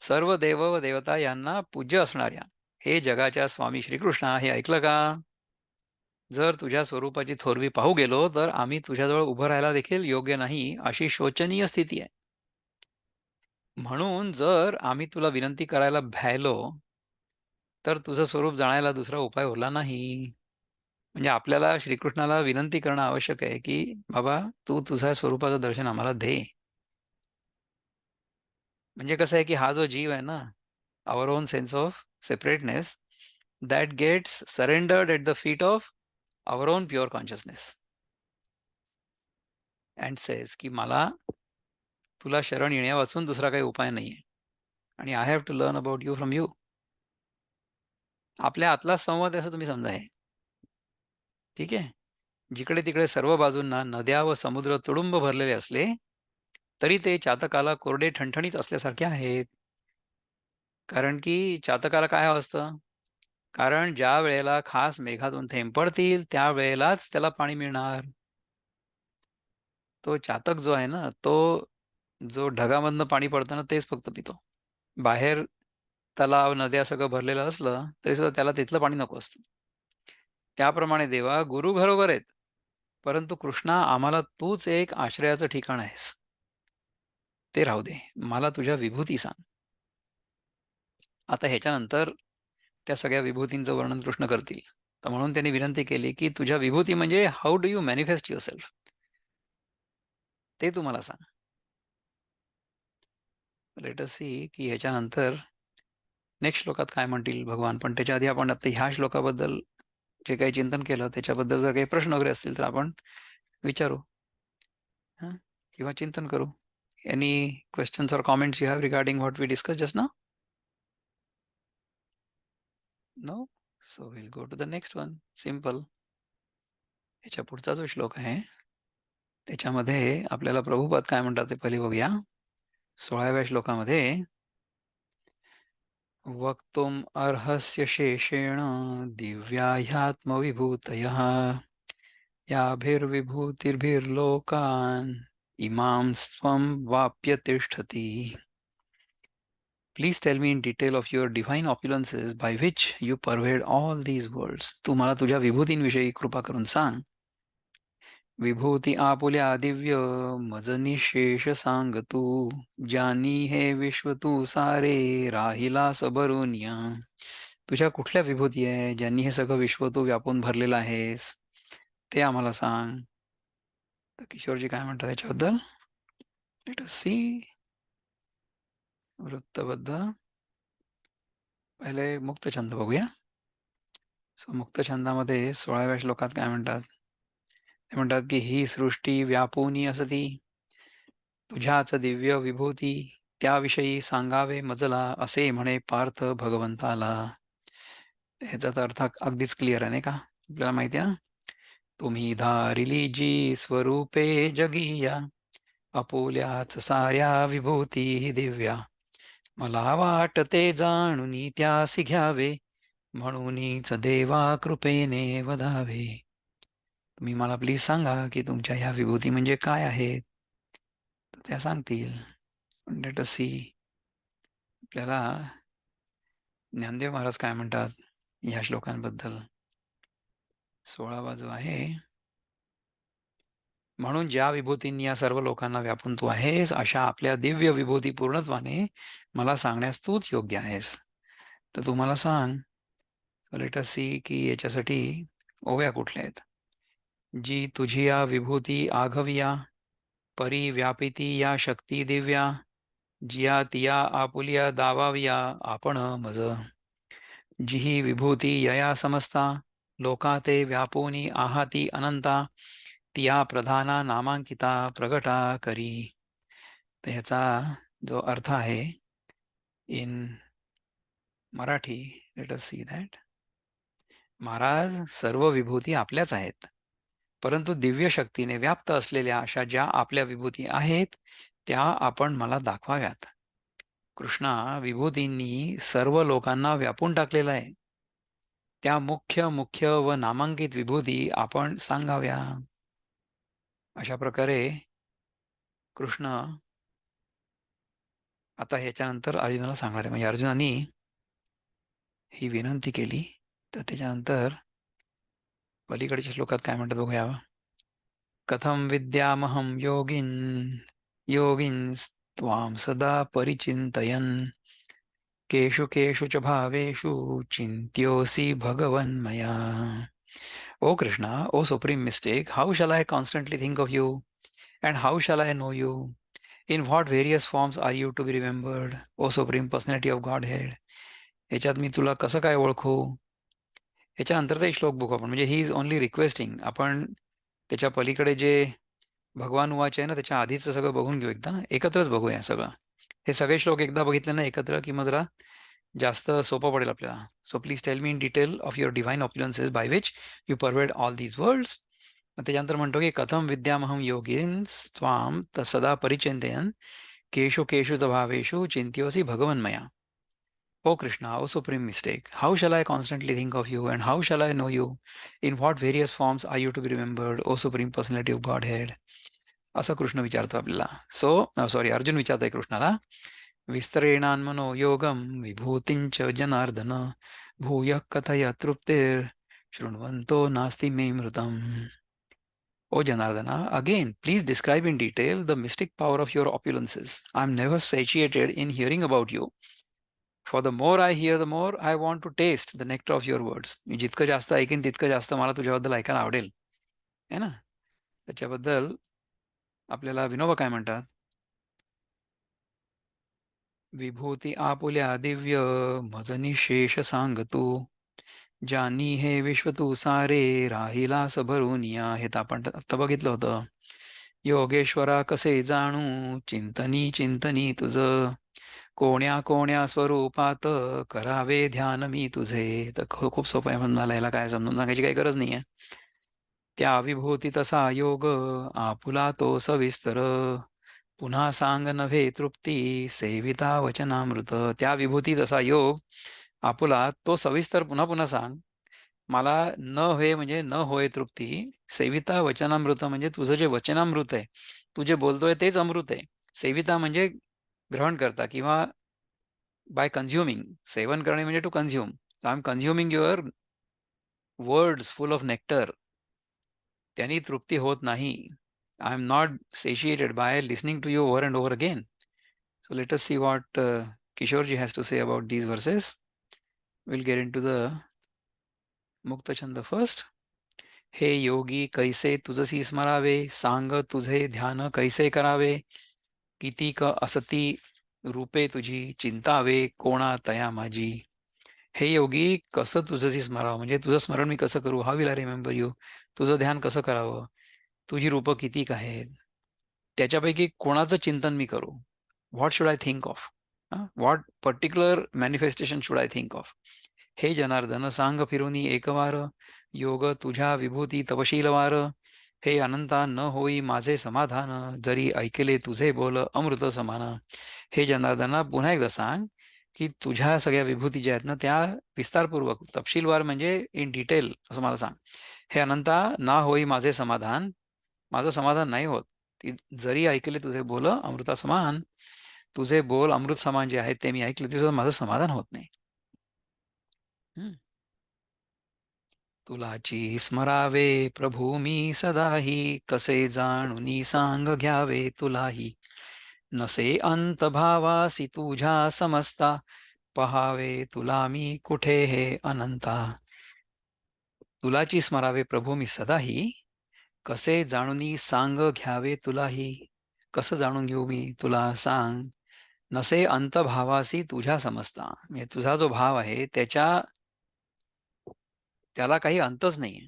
Speaker 3: सर्व देव व देवता यांना पूज्य असणाऱ्या हे जगाच्या स्वामी श्रीकृष्णा, हे ऐकलं का? जर तुझ्या स्वरूपाची थोरवी पाहू गेलो तर आम्ही तुझ्याजवळ उभं राहायला देखील योग्य नाही अशी शोचनीय स्थिती आहे. म्हणून जर आम्ही तुला विनंती करायला भ्यायलो तर तुझं स्वरूप जाणायला दुसरा उपाय उरला नाही. म्हणजे आपल्याला श्रीकृष्णाला विनंती करणं आवश्यक आहे, की बाबा तू तुझ्या स्वरूपाचं दर्शन आम्हाला दे. म्हणजे कसं आहे, की हा जो जीव आहे ना, our own sense of separateness that gets surrendered at the feet of our own pure consciousness and says, की मला तुला शरण येण्यावाचून दुसरा काही उपाय नाहीये आणि I have to learn about you from you. आपल्या आतलाच संवाद आहे असं तुम्ही समजा हे. ठीक आहे? जिकडे-तिकडे सर्व बाजूंना नद्या व समुद्र तुडुंब भरलेले असले, तरी ते चातकाला कोरडे ठणठणीत असल्यासारखे आहेत. कारण की चातकाला काय हवं असतं? कारण ज्या वेळेला खास मेघातून थेंब पडतील, त्यावेळेलाच त्याला पाणी मिळणार. तो चातक जो आहे ना, तो जो ढगामधनं पाणी पडतं तेच फक्त पितो. बाहेर तलाव, नद्या सगळं भरलेलं असलं, तरी सुद्धा त्याला तिथलं पाणी नको असतं. त्याप्रमाणे देवा, गुरु घरोघर आहेत. परंतु कृष्णा, आम्हाला तूच एक आश्रयाचं ठिकाण आहेस. ते राहू दे. मला तुझ्या विभूती सांग. आता ह्याच्यानंतर त्या सगळ्या विभूतींचं वर्णन कृष्ण करतील. तर म्हणून त्यांनी विनंती केली, की तुझ्या विभूती म्हणजे how do you manifest yourself? ते तू मला सांग. लेट अस सी की ह्याच्यानंतर नेक्स्ट श्लोकात काय म्हणतील भगवान. पण त्याच्या आधी आपण आता ह्या श्लोकाबद्दल जे काही चिंतन केलं त्याच्याबद्दल जर काही प्रश्न वगैरे असतील तर आपण विचारू. हां, किंवा चिंतन करू. Any questions or comments you have regarding what we discuss just now? No? So will go to the next one. Simple. याच्या पुढचा जो श्लोक आहे त्याच्यामध्ये आपल्याला प्रभुपाद काय म्हणतात ते पहिले बघूया. 16व्या श्लोकामध्ये वक्तुम अर्हस्य शेषेण दिव्या ह्यात्मविभूतयः याभिर्विभूतिर्भिर्लोकान् इमां स्वं वाप्य तिष्ठति. Please tell me in detail of your divine opulences by which you pervade all these worlds. तू मला तुझ्या विभूतींविषयी कृपा करून सांग. विभूती आपुल्या दिव्य मज निशेष सांग तू, ज्यानी हे विश्व तू सारे राहिला सबरुनिया. तुझ्या कुठल्या विभूती आहे ज्यांनी हे सगळं विश्व तू व्यापून भरलेलं आहेस, ते आम्हाला सांग. तर किशोरजी काय म्हणतात याच्याबद्दल? Late us C. वृत्तबद्ध पहिले मुक्त छंद बघूया. सो मुक्त छंदामध्ये 16व्या श्लोकात काय म्हणतात? ते म्हणतात की ही सृष्टी व्यापूनी असती, तुझ्याच दिव्य विभूती त्याविषयी सांगावे मजला, असे म्हणे पार्थ भगवंताला. ह्याचा तर अर्थ अगदीच क्लिअर आहे नाही का? आपल्याला माहिती आहे ना, तुम्ही धारिली जी स्वरूपे जगिया, अपोल्याच साऱ्या विभूती दिव्या, मला वाटते जाणूनी त्यासी घ्यावे, म्हणूनच देवा कृपेने वधावे. तुम्ही मला प्लीज सांगा की तुमच्या ह्या विभूती म्हणजे काय आहेत. तर त्या सांगतील. Let us see. आपल्याला ज्ञानदेव महाराज काय म्हणतात ह्या श्लोकांबद्दल? 16वा जो आहे, म्हणून ज्या विभूतींनी या सर्व लोकांना व्यापून तू आहेस, अशा आपल्या दिव्य विभूती पूर्णत्वाने मला सांगण्यास तूच योग्य आहेस. तर तू मला सांग. लेट अस सी की याच्यासाठी ओव्या कुठल्या आहेत. जी तुझी या विभूती आघविया, परिव्यापिती या शक्ती दिव्या, जिया तिया आपुलिया दावाविया आपण मज. जी ही विभूती यया समस्ता, लोका ते व्यापूनी आहाती अनंता, तिया प्रधाना नामांकिता प्रगटा करी. तर ह्याचा जो अर्थ आहे in Marathi, late us see that. Maharaj, सर्व विभूती आपल्याच आहेत, परंतु दिव्य शक्तीने व्याप्त असलेल्या अशा ज्या आपल्या विभूती आहेत त्या आपण मला दाखवाव्यात. कृष्णा, विभूतींनी सर्व लोकांना व्यापून टाकलेलं आहे, त्या मुख्य मुख्य व नामांकित विभूती आपण सांगाव्या. अशा प्रकारे कृष्ण आता ह्याच्यानंतर अर्जुनाला सांगणार आहे. म्हणजे अर्जुनाने ही विनंती केली, तर त्याच्यानंतर पलीकडच्या श्लोकात काय म्हणतात बघूया. कथम विद्यामहं योगिन त्वां सदा परिचिंतयन्, केषु केषु च भावेषु चिन्त्योऽसि भगवन्मया. O Krishna, O Supreme Mystic, how shall I constantly think of you? And how shall I know you? In what various forms are you to be remembered, O Supreme Personality of Godhead? याच्यात मी तुला कसं काय ओळखू? याच्यानंतरचा श्लोक बघू आपण. म्हणजे he is only requesting. आपण त्याच्या पलीकडे जे भगवान उवाच आहे ना, त्याच्या आधीचं सगळं बघून घेऊ एकदा. एकत्रच बघूया सगळं. हे सगळे श्लोक एकदा बघितले ना एकत्र, की मग जरा जास्त सोपं पडेल आपल्याला. So please tell me in detail of your divine opulences by which you pervade all these worlds. त्याच्यानंतर म्हणतो की कथम विद्यामहं योगीन त्वाम सदा परिचिंतयन्, केषु केषु च भावेषु चिंत्योऽसि भगवन्मया. O Krishna, O Supreme Mystic, how shall I constantly think of you, and how shall I know you? In what various forms are you to be remembered, O Supreme Personality of Godhead? असं कृष्ण विचारतो आपल्याला. Sorry, Arjun विचारतोय कृष्णाला. विस्तरेणान्मनो योगम विभूतिंच जनार्दन, भूयः कथय तृप्तिर् शृण्वन्तो नास्ति मे मृतम्. O Janardana, again, please describe in detail the mystic power of your opulences. I am never satiated in hearing about you. For the more I hear, the more I want to taste the nectar of your words. मी जितकं जास्त ऐकेन तितकं जास्त मला तुझ्याबद्दल ऐकायला आवडेल, है ना? त्याच्याबद्दल आपल्याला विनोबा काय म्हणतात? विभूती आपुल्या दिव्य मज निशेष सांग तू, ज्यानी हे विश्व तू सारे राहिला भरून या. हे तर आपण आता बघितलं होतं. योगेश्वरा कसे जाणू चिंतनी चिंतनी तुझ, कोण्या कोण्या स्वरूपात करावे ध्यान मी तुझे. तर खूप सोपं आहे म्हणून याला काय समजून सांगायची काही गरज नाही आहे. त्या विभूती तसा योग आपुला तो सविस्तर, पुन्हा सांग नव्हे तृप्ती सेविता वचनामृत. त्या विभूती तसा योग आपुला तो सविस्तर पुन्हा पुन्हा सांग. मला न होय म्हणजे न होय तृप्ती, सेविता वचनामृत म्हणजे तुझं जे वचनामृत आहे, तू जे बोलतोय तेच अमृत आहे. सेविता म्हणजे ग्रहण करता किंवा बाय कन्झ्युमिंग. सेवन करणे म्हणजे to consume. I am consuming your words full of nectar. त्यांनी तृप्ती होत नाही. I am not satiated by listening to you over and over again. So let us see what Kishorji has to say about these verses. We'll get into the Mukta Chanda first. हे योगी कैसे तुझसी स्मरावे, सांग तुझे ध्यान कैसे करावे, कितीक असती रूपे तुझी, चिंतावे कोणा तया माझी. हे योगी कसं तुझसी स्मरावं म्हणजे तुझं स्मरण मी कसं करू, how will I remember you. तुझं ध्यान कसं करावं, तुझी रूपं कितीक आहेत, त्याच्यापैकी कोणाचं चिंतन मी करू. What should I think of, what particular manifestation should I think of. हे जनार्दन सांग फिरुनी एकवार, योग तुझ्या विभूती तपशीलवार. हे अनंता न होई माझे समाधान, जरी ऐकले तुझे बोल अमृत समान. हे जनार्दना पुन्हा एकदा सांग की तुझ्या सगळ्या विभूती ज्या आहेत ना त्या विस्तारपूर्वक तपशीलवार म्हणजे इन डिटेल असं मला सांग. हे अनंता ना होई माझे समाधान, माझं समाधान नाही होत. जरी ऐकले तुझे बोल अमृता समान, तुझे बोल अमृत समान जे आहेत ते मी ऐकले तुझं माझं समाधान होत नाही. तुलाची स्मरावे प्रभू मी सदाही, कसे जाणुनी सांग घ्यावे तुलाही. नसे अंत भावासी तुझ्या समस्ता, पहावे तुला मी कुठे हे अनंता. तुलाची स्मरावे प्रभू मी सदाही, कसे जाणुनी सांग घ्यावे तुलाही. कसं जाणून घेऊ मी तुला सांग. नसे अंत भावासी तुझ्या समजता म्हणजे तुझा जो भाव आहे त्याला काही अंतच नाहीये.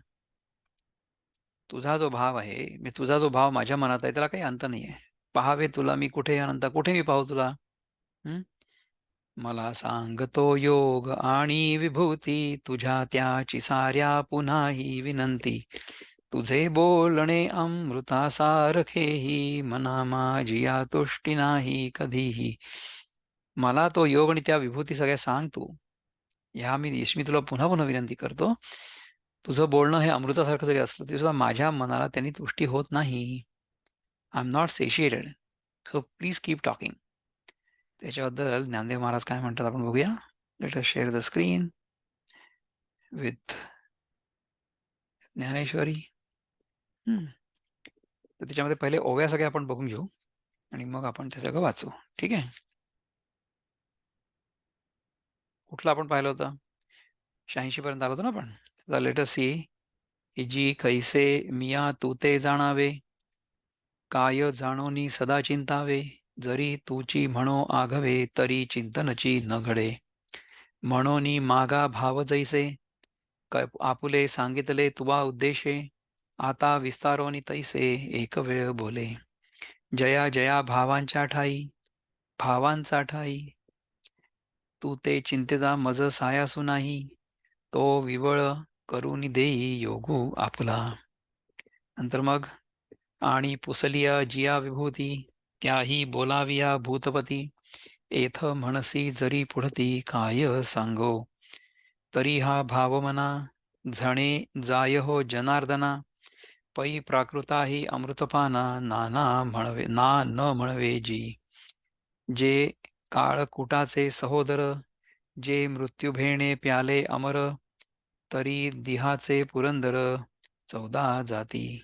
Speaker 3: तुझा जो भाव आहे मी तुझा जो भाव माझ्या मनात आहे त्याला काही अंत नाहीये. पहावे तुला मी कुठे अनंता, कुठे मी पाहू तुला. हं? मला सांगतो योग आणि विभूती, तुझ्या त्याची साऱ्या पुन्हाही विनंती. तुझे बोलणे अमृतासारखेही, मना माझी या तुष्टी नाही कधीही. मला तो योग आणि त्या विभूती सगळ्या सांग तू. ह्या मी तुला पुन्हा पुन्हा विनंती करतो. तुझं बोलणं हे अमृतासारखं जरी असलं तरी सुद्धा माझ्या मनाला त्यांनी तुष्टी होत नाही. I am not satiated. So please keep talking. त्याच्याबद्दल ज्ञानदेव महाराज काय म्हणतात आपण बघूया. Let us share the screen with Dnyaneshwari. तर त्याच्यामध्ये पहिले ओव्या सगळ्या आपण बघून घेऊ आणि मग आपण ते सगळं वाचू. ठीक आहे. कुठलं आपण पाहिलं होतं, 86 पर्यंत आलो होतो ना आपण. Late us C. जी कैसे मिया तू ते जाणावे, काय जाणोनी सदा चिंतावे. जरी तुची म्हणो आघवे, तरी चिंतनची न घडे. म्हणोनी मागा भाव जैसे, आपुले सांगितले तुवा उद्देशे. आता विस्तारोनी तैसे, एक वेळ बोले. जया जया भावांच्या ठाई, भावांचा ठाई. तू ते चिंतेता मज सायासू नाही, तो विवळ करून देई योगू आपला. नंतर मग आणि पुसलिया जिया विभूती, त्याही बोलाविया भूतपती. एथ म्हणसी जरी पुढती, काय सांगो तरी हा भाव मना. झणे जाय हो जनार्दना, पै प्राकृताही अमृतपाना. नाना म्हणवे ना न म्हणवे जी. जे काळकुटाचे सहोदर, जे मृत्यू भेणे प्याले अमर. तरी दिहाचे पुरंदर, 14 जाती.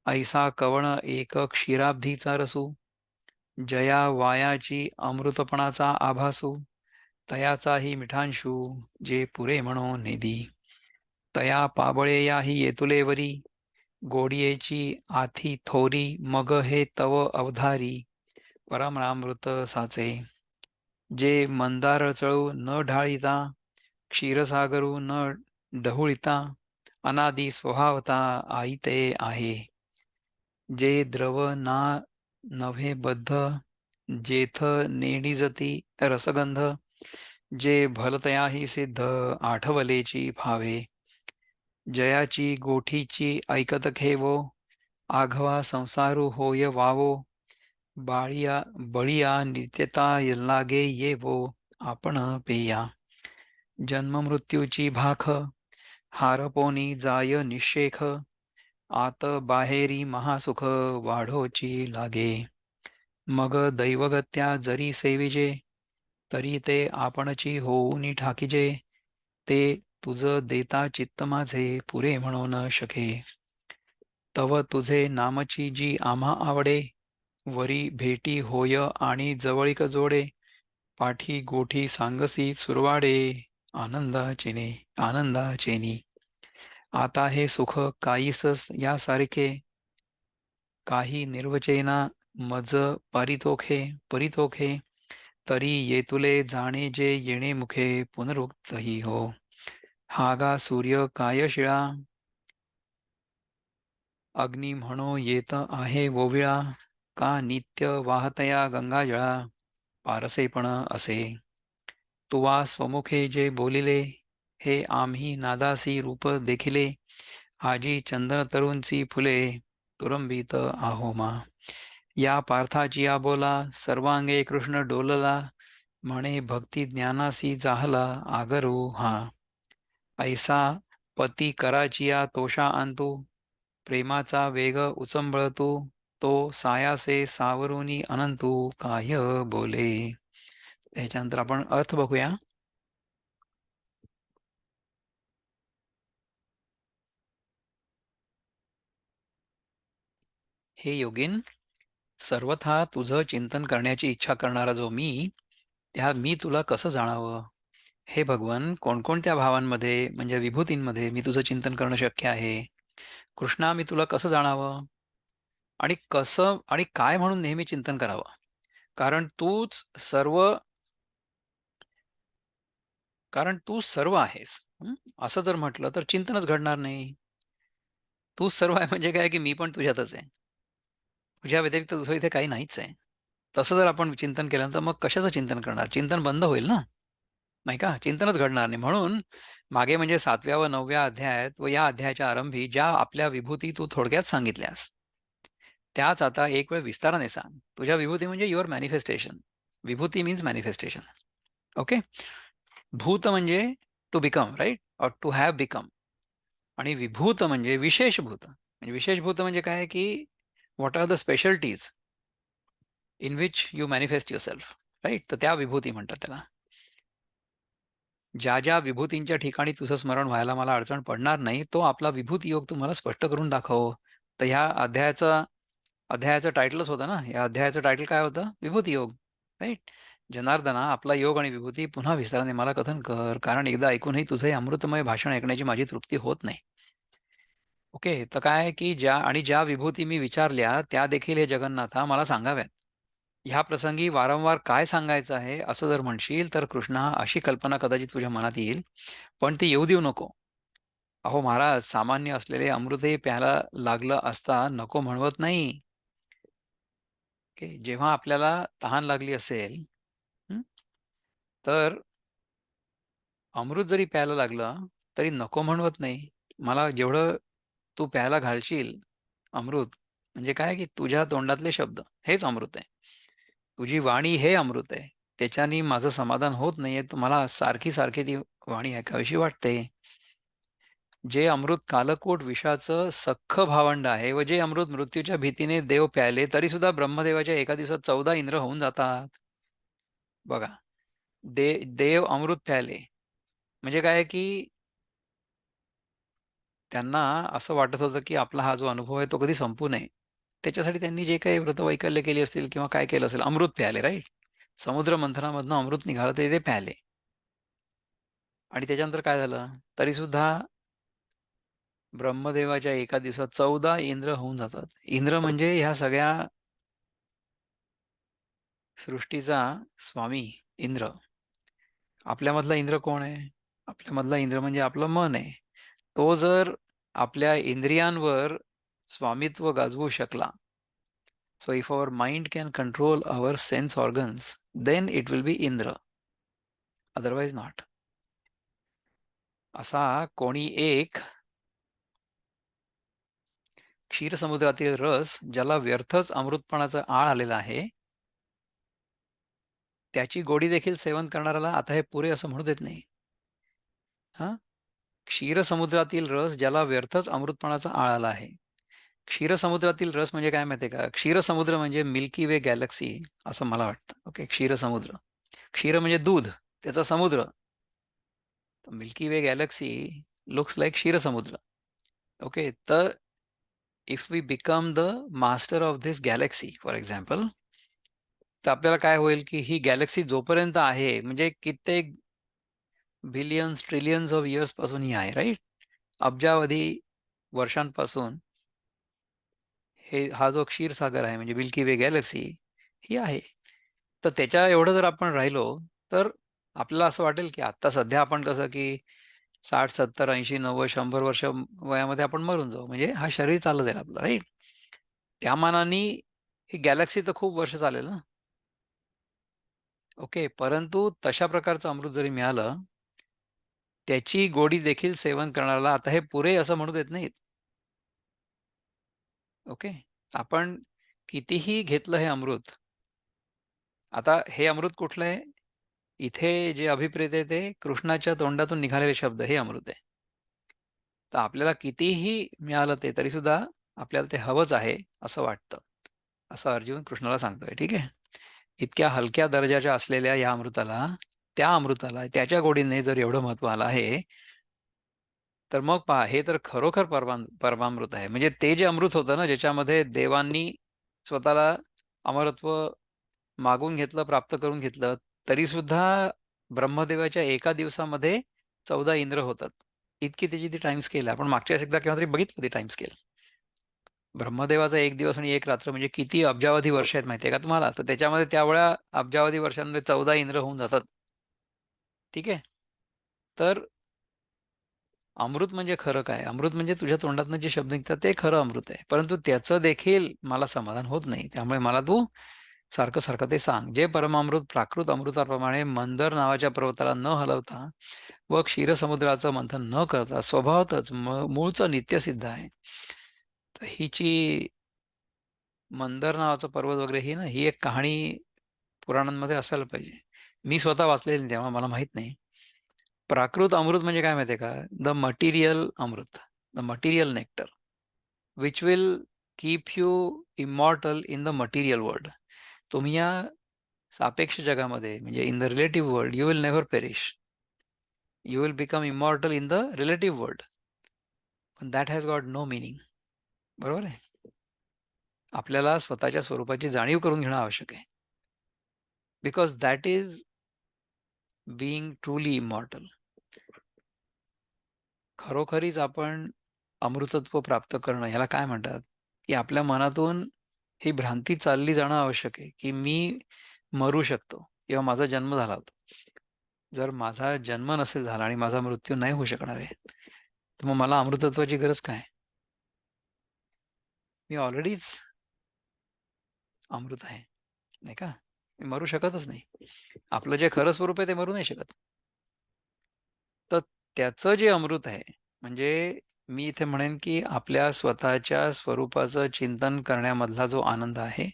Speaker 3: ऐसा कवण एक क्षीराब्धीचा रसू, जया वायाची अमृतपणाचा आभासू. तयाचाही मिठांशू, जे पुरे म्हणो नेदी. तया पाबळे याही येतुले वरी, गोडियेची आथी थोरी. मग हे तव अवधारी, परमामृत साचे. जे मंदार चळू न ढाळिता, क्षीरसागरू न ढवळिता. अनादी स्वभावता आईते आहे. जे द्रव ना नव्हे बद्ध, जेथ नेणिजती रसगंध. जे भलतयाही सिद्ध, आठवलेची भावे. जयाची गोठीची ऐकत घेवो, आघवा संसारू होय वावो. बळिया नित्यता लागे येवो, आपण पेया. जन्म मृत्यूची भाख, हारपोनी जाय निशेख. आत बाहेरी महासुख वाढोची लागे. मग दैवगत्या जरी सेविजे, तरी ते आपणची होऊनी ठाकीजे. ते तुझ देता चित्त माझे पुरे म्हणू न शके. तव तुझे नामची जी आम्हा आवडे, वरी भेटी होय आणि जवळीक जोडे. पाठी गोठी सांगसी सुरवाडे, आनंदाचेने आनंदाचेनी. आता हे सुख काहीस यासारखे, काही निर्वचेना मज परितोखे परितोखे. तरी येतुले जाणे जे येणे मुखे पुनरुक्तही हो. हागा सूर्य काय शिळा, अग्नी म्हणो येत आहे ओविळा. का नित्य वाहतया गंगाजळा, पारसेपण असे. तुवा स्वमुखे जे बोलिले, हे आम्ही नादासी रूप देखिले. आजी चंदन तरुंची फुले, तुरंबित आहोमा. या पार्थाची या बोला, सर्वांगे कृष्ण डोलला. म्हणे भक्ती ज्ञानासी जाहला आगरू हा. ऐसा पती कराचिया तोषा अंतू, प्रेमाचा वेग उचंबळतो. तो सायासे सावरुनी अनंतू काय बोले. त्याच्यानंतर आपण अर्थ बघूया. हे योगिन, सर्वथा तुझं चिंतन करण्याची इच्छा करणारा जो मी तुला कसं जाणावं. हे भगवन, कोणकोणत्या भावांमध्ये म्हणजे विभूतींमध्ये मी तुझं चिंतन करणं शक्य आहे. कृष्णा, मी तुला कसं जाणावं आणि कसं आणि काय म्हणून नेहमी चिंतन करावं. कारण तू सर्व आहेस. असं जर म्हटलं तर चिंतनच घडणार नाही. तूच सर्व आहे म्हणजे काय की मी पण तुझ्यातच आहे. तुझ्या व्यतिरिक्त दुसरं इथे काही नाहीच आहे. तसं जर आपण चिंतन केल्यानंतर मग कशाचं चिंतन करणार. चिंतन बंद होईल ना, नाही का. चिंतनच घडणार नाही. म्हणून मागे म्हणजे 7व्या व 9व्या अध्यायात व या अध्यायाच्या आरंभी ज्या आपल्या विभूती तू थोडक्यात सांगितल्यास, त्याच आता एक वेळ विस्ताराने सांग. तुझ्या विभूती म्हणजे your manifestation. Vibhuti means manifestation. Okay. भूत म्हणजे to become, right, or to have become. आणि विभूत म्हणजे विशेषभूत. म्हणजे विशेषभूत म्हणजे काय की what are the specialities in which you manifest your self, right. तर त्या विभूती म्हणतात त्याला. ज्या ज्या विभूतींच्या ठिकाणी तुझं स्मरण व्हायला मला अडचण पडणार नाही, तो आपला विभूती योग तुम्हाला स्पष्ट करून दाखव. तर ह्या अध्यायाचं टायटलच होतं ना. या अध्यायाचं टायटल काय होतं? विभूती योग, राईट. जनार्दना, आपला योग आणि विभूती पुन्हा विस्ताराने मला कथन कर, कारण एकदा ऐकूनही तुझं हे अमृतमय भाषण ऐकण्याची माझी तृप्ती होत नाही. ओके. तर काय की ज्या विभूती मी विचारल्या त्या देखील हे जगन्नाथा मला सांगाव्यात. ह्या प्रसंगी वारंवार काय सांगायचं आहे असं जर म्हणशील तर कृष्णा, अशी कल्पना कदाचित तुझ्या मनात येईल, पण ती येऊ देऊ नको. अहो महाराज, सामान्य असलेले अमृतही प्यायला लागलं असता नको म्हणवत नाही. जेव्हा आपल्याला तहान लागली असेल, हं, तर अमृत जरी प्यायला लागलं तरी नको म्हणवत नाही. मला जेवढं तू प्यायला घालशील अमृत, म्हणजे काय की तुझ्या तोंडातले शब्द हेच अमृत आहे. तुझी वाणी हे अमृत आहे. त्याच्यानी माझं समाधान होत नाहीये. तर मला सारखी सारखी ती वाणी ऐकावीशी वाटते. जे अमृत कालकोट विषाचं सख्ख भावंड आहे व जे अमृत मृत्यूच्या भीतीने देव प्यायले तरी सुद्धा ब्रह्मदेवाच्या एका दिवसात 14 इंद्र होऊन जातात. बघा, देव अमृत प्यायले म्हणजे काय की त्यांना असं वाटत होतं की आपला हा जो अनुभव आहे तो कधी संपू नये. त्याच्यासाठी त्यांनी जे काही व्रतवैकल्य केली असतील किंवा काय केलं असेल, अमृत प्यायले, राईट. समुद्र मंथनामधनं अमृत निघालं ते प्यायले. आणि त्याच्यानंतर काय झालं, तरी सुद्धा ब्रह्मदेवाच्या एका दिवसात 14 इंद्र होऊन जातात. इंद्र म्हणजे ह्या सगळ्या सृष्टीचा स्वामी इंद्र. आपल्यामधला इंद्र कोण आहे? आपल्यामधला इंद्र म्हणजे आपलं मन आहे. तो जर आपल्या इंद्रियांवर स्वामित्व गाजवू शकला, so if our mind can control our sense organs, then it will be Indra, otherwise not. असा कोणी एक क्षीरसमुद्रातील रस, ज्याला व्यर्थच अमृतपणाचा आळ आलेला आहे, त्याची गोडी देखील सेवन करणाऱ्याला आता हे पुरे असं म्हणू देत नाही. हा, क्षीरसमुद्रातील रस ज्याला व्यर्थच अमृतपणाचा आळ आला आहे, क्षीरसमुद्रातील रस म्हणजे काय माहिती आहे का? क्षीरसमुद्र म्हणजे मिल्की वे गॅलेक्सी असं मला वाटतं. ओके, क्षीरसमुद्र. क्षीर म्हणजे दूध, त्याचा समुद्र. Milky way galaxy looks like Kshirsamudra. Okay, तर if we become the master of this galaxy for example, तर आपल्याला काय होईल की ही गॅलेक्सी जोपर्यंत आहे, म्हणजे कित्येक बिलियन्स ट्रिलियन्स ऑफ इयर्स पासून ही आहे, राईट? अब्जावधी वर्षांपासून हा जो क्षीरसागर आहे म्हणजे मिल्की वे गॅलेक्सी ही आहे. तर त्याच्या एवढं जर आपण राहिलो तर आपल्याला असं वाटेल की आता सध्या आपण कसं की 60, 70, 80, 90, 100 वर्ष वयामध्ये आपण मरून जाऊ, म्हणजे हा शरीर चालत जाईल आपलं, राईट? त्या मानाने ही गॅलेक्सी तर खूप वर्ष चालेल ना. ओके, परंतु तशा प्रकारचं अमृत जरी मिळालं, त्याची गोडी देखील सेवन करणाऱ्याला आता हे पुरे असं म्हणू देत नाहीत. ओके, आपण कितीही घेतलं हे अमृत, आता हे अमृत कुठलं आहे? इथे जे अभिप्रेत आहे ते कृष्णाच्या तोंडातून निघालेले शब्द हे अमृत आहे. तर आपल्याला कितीही मिळालं ते तरी सुद्धा आपल्याला ते हवंच आहे असं वाटतं, असं अर्जुन कृष्णाला सांगतोय. ठीक आहे, इतक्या हलक्या दर्जाच्या असलेल्या या अमृताला, त्या अमृताला त्याच्या गोडीने जर एवढं महत्व आलं आहे, तर मग पहा, हे तर खरोखर परमामृत आहे. म्हणजे ते जे अमृत होतं ना, ज्याच्यामध्ये देवांनी स्वतःला अमरत्व मागून घेतलं, प्राप्त करून घेतलं, तरी सुद्धा ब्रह्मदेवाच्या एका दिवसामध्ये 14 इंद्र होतात. इतकी त्याची ती टाइम स्केल आहे. आपण मागच्या वेळेस एकदा केव्हा तरी बघितलं ती टाइम स्केल. ब्रह्मदेवाचा एक दिवस आणि एक रात्र म्हणजे किती अब्जावधी वर्ष आहेत माहिती आहे का तुम्हाला? तर त्याच्यामध्ये त्यावेळा अब्जावधी वर्षांमध्ये 14 इंद्र होऊन जातात. ठीक आहे, तर अमृत म्हणजे खरं काय? अमृत म्हणजे तुझ्या तोंडातनं जे शब्द निघतात ते खरं अमृत आहे. परंतु त्याचं देखील मला समाधान होत नाही. त्यामुळे मला तू सारखं सारखं ते सांग. जे परमामृत प्राकृत अमृताप्रमाणे मंदर नावाच्या पर्वताला न हलवता व क्षीरसमुद्राचं मंथन न करता स्वभावतच मूळचं नित्यसिद्ध आहे. तर हिची मंदर नावाचा पर्वत वगैरे ही ना, ही एक कहाणी पुराणांमध्ये असायला पाहिजे. मी स्वतः वाचलेली नाही, त्यामुळे मला माहित नाही. प्राकृत अमृत म्हणजे काय माहिती आहे का? The material amrit, the material nectar, which will keep you immortal in the material world. तुम्ही या सापेक्ष जगामध्ये म्हणजे in the relative world you will never perish. You will become immortal in the relative world, पण that has got no meaning. बरोबर आहे? आपल्याला स्वतःच्या स्वरूपाची जाणीव करून घेणं आवश्यक आहे. Because that is being truly immortal. खरोखरीच आपण अमृतत्व प्राप्त करणं ह्याला काय म्हणतात? की आपल्या मनातून ही भ्रांती चालली जाणं आवश्यक आहे, की मी मरू शकतो किंवा माझा जन्म झाला होता. जर माझा जन्म नसेल झाला आणि माझा मृत्यू नाही होऊ शकणार आहे, तर मग मला अमृतत्वाची गरज काय? मी ऑलरेडीच अमृत आहे, नाही का? मी मरू शकतच नाही. आपलं जे खरं स्वरूप आहे ते मरू नाही शकत. तर त्याचं जे अमृत आहे, म्हणजे मी इथे म्हणेन की आपल्या स्वतःच्या स्वरूपाचं चिंतन करण्यामधला जो आनंद आहे,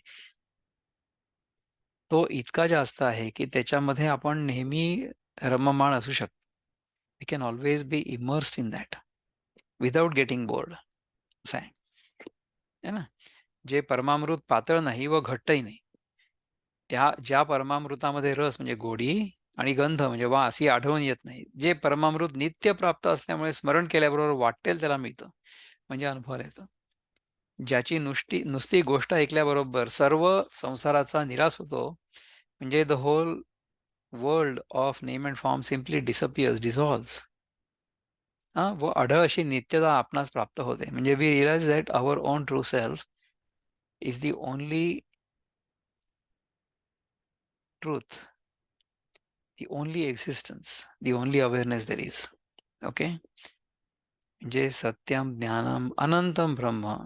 Speaker 3: तो इतका जास्त आहे की त्याच्यामध्ये आपण नेहमी रममाण असू शकतो. We can always be immersed in that without getting bored. असं आहे ना? जे परमामृत पातळ नाही व घट्टही नाही, त्या ज्या परमामृतामध्ये रस म्हणजे गोडी आणि गंध म्हणजे वास ही आढळून येत नाही, जे परमामृत नित्य प्राप्त असल्यामुळे स्मरण केल्याबरोबर वाटेल त्याला मिळतं, म्हणजे अनुभवाला येतं, ज्याची नुसती गोष्ट ऐकल्याबरोबर सर्व संसाराचा निराश होतो, म्हणजे the whole world of name and form simply disappears, dissolves. व अढळ अशी नित्यता आपणास प्राप्त होते. म्हणजे we realize that our own true self is the only truth, the only existence, the only awareness there is. ओके, म्हणजे सत्यम ज्ञानम अनंतम ब्रह्म,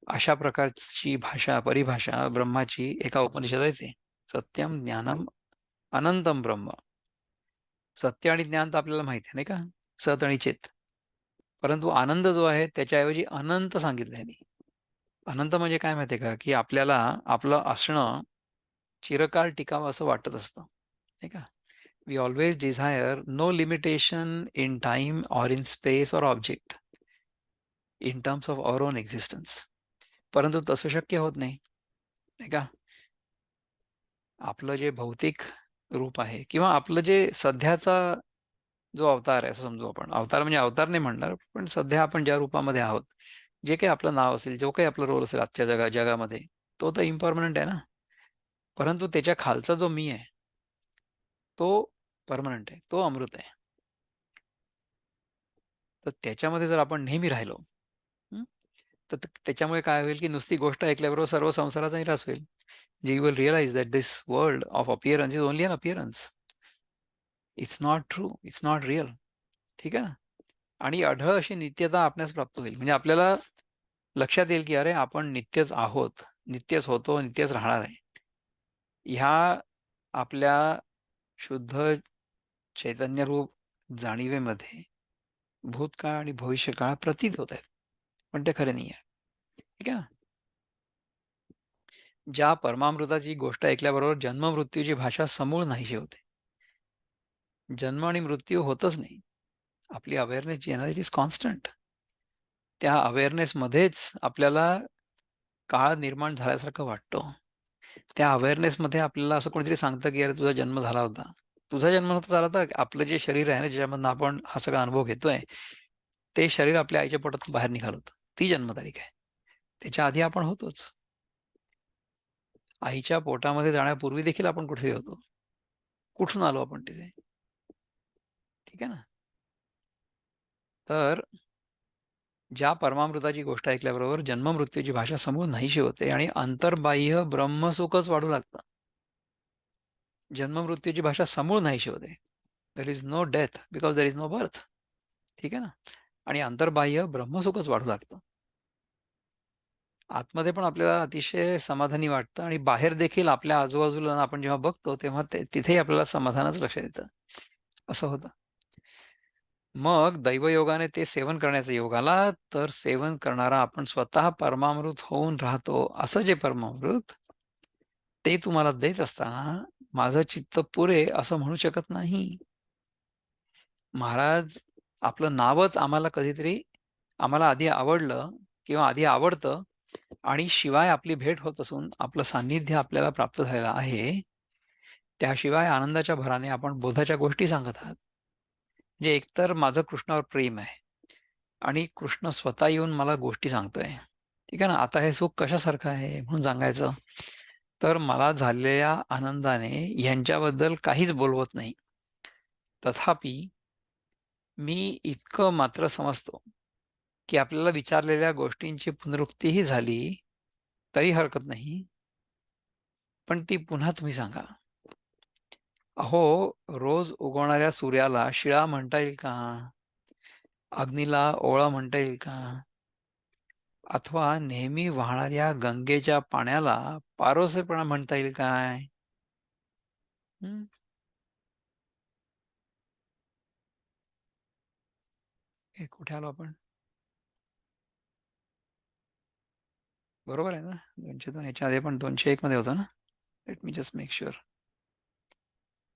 Speaker 3: अशा प्रकारची परिभाषा ब्रह्माची एका उपनिषदात येते. सत्यम ज्ञानम अनंतम ब्रह्म. सत्य आणि ज्ञान तर आपल्याला माहिती आहे, नाही का? सत आणि चित. परंतु आनंद जो आहे त्याच्याऐवजी अनंत सांगितलं आहे. अनंत म्हणजे काय माहिती आहे का? की आपल्याला आपलं असणं चिरकाल टिकावं असं वाटत असतं, नाही का? We always desire no limitation in time or in space or object. In terms of our own existence. परंतु तसं शक्य होत नाही, नाही का? आपलं जे भौतिक रूप आहे किंवा आपलं जे सध्याचा जो अवतार आहे असं समजू आपण. अवतार म्हणजे अवतार नाही म्हणणार, पण सध्या आपण ज्या रूपामध्ये आहोत, जे काही आपलं नाव असेल, जो काही आपला रोल असेल आजच्या जगामध्ये, तो तर इम्परमनंट आहे ना. परंतु त्याच्या खालचा जो मी आहे तो परमनंट आहे, तो अमृत आहे. तर त्याच्यामध्ये जर आपण नेहमी राहिलो, हं, तर त्याच्यामुळे काय होईल की नुसती गोष्ट ऐकल्याबरोबर सर्व संसाराचा निराश होईल. जे you will realize that this world of appearance is only an appearance. It's not true, it's not real. ठीक आहे ना? आणि अढळ अशी नित्यता आपल्यास प्राप्त होईल. म्हणजे आपल्याला लक्षात येईल की अरे आपण नित्यच आहोत, नित्यच होतो, नित्यच राहणार आहे. ह्या आपल्या शुद्ध चैतन्यरूप जाणीवेमध्ये भूतकाळ आणि भविष्यकाळ प्रतीत होत आहेत, पण ते खरे नाही आहे. ठीक आहे ना? ज्या परमामृताची गोष्ट ऐकल्याबरोबर जन्म मृत्यूची भाषा समूळ नाहीशी होते. जन्म आणि मृत्यू होतच नाही. आपली अवेअरनेस जी आहे ना, इट इज कॉन्स्टंट. त्या अवेअरनेसमध्येच आपल्याला काळ निर्माण झाल्यासारखं वाटतं. त्या अवेअरनेसमध्ये आपल्याला असं कोणीतरी सांगतं की अरे तुझा जन्म झाला होता. तुझा जन्म नव्हता झाला तर आपलं जे शरीर आहे ना, ज्याच्यामधनं आपण हा सगळा अनुभव घेतोय, ते शरीर आपल्या आईच्या पोटातून बाहेर निघालं होतं. ती जन्मतारीख आहे. त्याच्या आधी आपण होतोच. आईच्या पोटामध्ये जाण्यापूर्वी देखील आपण कुठे होतो. कुठून आलो आपण तिथे? ठीक आहे ना? तर ज्या परमामृताची गोष्ट ऐकल्याबरोबर जन्म-मृत्यूची भाषा समूळ नाहीशी होते आणि अंतर्बाह्य ब्रह्मसुखच वाढू लागतं. जन्म-मृत्यूची भाषा समूळ नाहीशी होते. There is no death because there is no birth. ठीक आहे ना? आणि अंतर्बाह्य ब्रह्मसुखच वाढू लागतं. आतमध्ये पण आपल्याला अतिशय समाधानी वाटतं आणि बाहेर देखील आपल्या आजूबाजूला आपण जेव्हा बघतो तेव्हा तिथेही आपल्याला समाधानच लक्षात येतं. असं होतं. मग दैवयोगाने ते सेवन करण्याचा योग आला, तर सेवन करणारा आपण स्वतः परमामृत होऊन राहतो. असं जे परमामृत, ते तुम्हाला देत असताना माझं चित्त पुरे असं म्हणू शकत नाही. महाराज आपलं नावच आम्हाला कधीतरी आम्हाला आधी आवडलं किंवा आधी आवडतं आणि शिवाय आपली भेट होत असून आपलं सान्निध्य आपल्याला प्राप्त झालेलं आहे. त्याशिवाय आनंदाच्या भराने आपण बोधाच्या गोष्टी सांगत आहात. म्हणजे एकतर माझं कृष्णावर प्रेम आहे आणि कृष्ण स्वतः येऊन मला गोष्टी सांगतोय. ठीक आहे ना? आता हे सुख कशासारखं आहे म्हणून सांगायचं, तर मला झालेल्या आनंदाने ह्यांच्याबद्दल काहीच बोलवत नाही. तथापि मी इतकं मात्र समजतो, की आपल्याला विचारलेल्या गोष्टींची पुनरुक्तीही झाली, तरी हरकत नाही. पण ती पुन्हा तुम्ही सांगा. अहो, रोज उगवणाऱ्या सूर्याला शिळा म्हणता येईल का? अग्नीला ओळा म्हणता येईल का? अथवा नेहमी वाहणाऱ्या गंगेच्या पाण्याला पारोसेपणा म्हणता येईल काय? हं? हे कुठे आलो आपण? बरोबर आहे ना? 202 ह्याच्या आधी आपण 201 मध्ये होतो ना? Let me just make sure.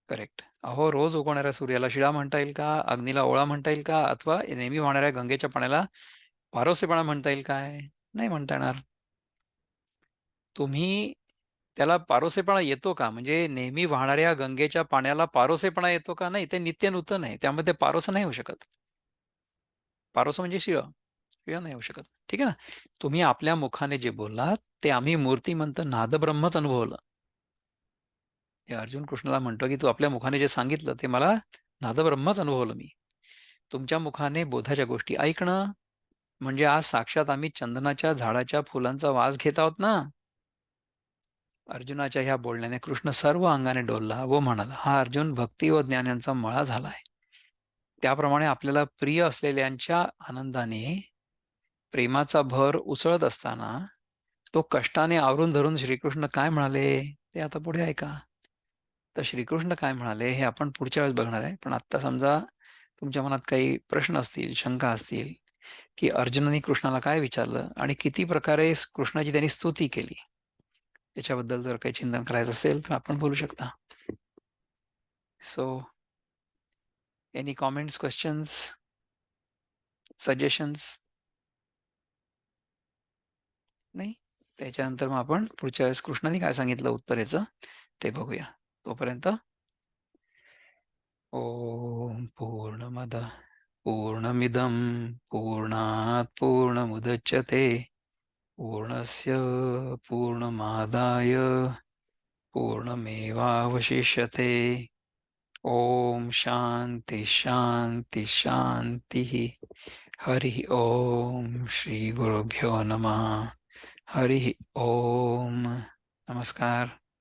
Speaker 3: Correct. अहो, रोज उगवणाऱ्या सूर्याला शिळा म्हणता येईल का? अग्नीला ओळा म्हणता येईल का? अथवा नेहमी वाहणाऱ्या गंगेच्या पाण्याला पारोसेपणा म्हणता येईल काय? नाही म्हणता येणार. तुम्ही त्याला पारोसेपणा येतो का? म्हणजे नेहमी वाहणाऱ्या गंगेच्या पाण्याला पारोसेपणा येतो का? नाही, ते नित्य-नूतन आहे. त्यामध्ये पारोसं नाही होऊ शकत. पारोसं म्हणजे शिळं. शिळं नाही होऊ शकत. ठीक आहे ना? तुम्ही आपल्या मुखाने जे बोललात, ते आम्ही मूर्तिमंत नादब्रह्मच अनुभवलं. हे अर्जुन कृष्णाला म्हणतो, की "तू आपल्या मुखाने जे सांगितलं, ते मला नादब्रह्मच अनुभवलं मी." तुमच्या मुखाने बोधाच्या गोष्टी ऐकणं, म्हणजे आज साक्षात आम्ही चंदनाच्या झाडाच्या फुलांचा वास घेत आहोत ना. अर्जुनाच्या ह्या बोलण्याने कृष्ण सर्व अंगाने डोलला व म्हणाला, "हा अर्जुन भक्ती व ज्ञान यांचा मळा झालाय." त्याप्रमाणे आपल्याला प्रिय असलेल्यांच्या आनंदाने प्रेमाचा भर उसळत असताना तो कष्टाने आवरून धरून श्रीकृष्ण काय म्हणाले ते आता पुढे ऐका. तर श्रीकृष्ण काय म्हणाले हे आपण पुढच्या वेळेस बघणार आहे. पण आत्ता समजा तुमच्या मनात काही प्रश्न असतील, शंका असतील, की अर्जुनाने कृष्णाला काय विचारलं आणि किती प्रकारे कृष्णाची त्यांनी स्तुती केली. त्याच्याबद्दल जर काही चिंतन करायचं असेल तर आपण बोलू शकता. So any comments, questions, suggestions? नाही. त्याच्यानंतर मग आपण पुढच्या वेळेस कृष्णाने काय सांगितलं उत्तरेचं ते बघूया. तोपर्यंत ओम पूर्णमद पूर्णमिदं पूर्णात् पूर्णमुदच्यते पूर्णस्य पूर्णमादाय पूर्णमेवावशिष्यते. ओम शांती शांती शांतिः. हरिः ओम श्री गुरुभ्यो नमः. हरिः ओम. नमस्कार.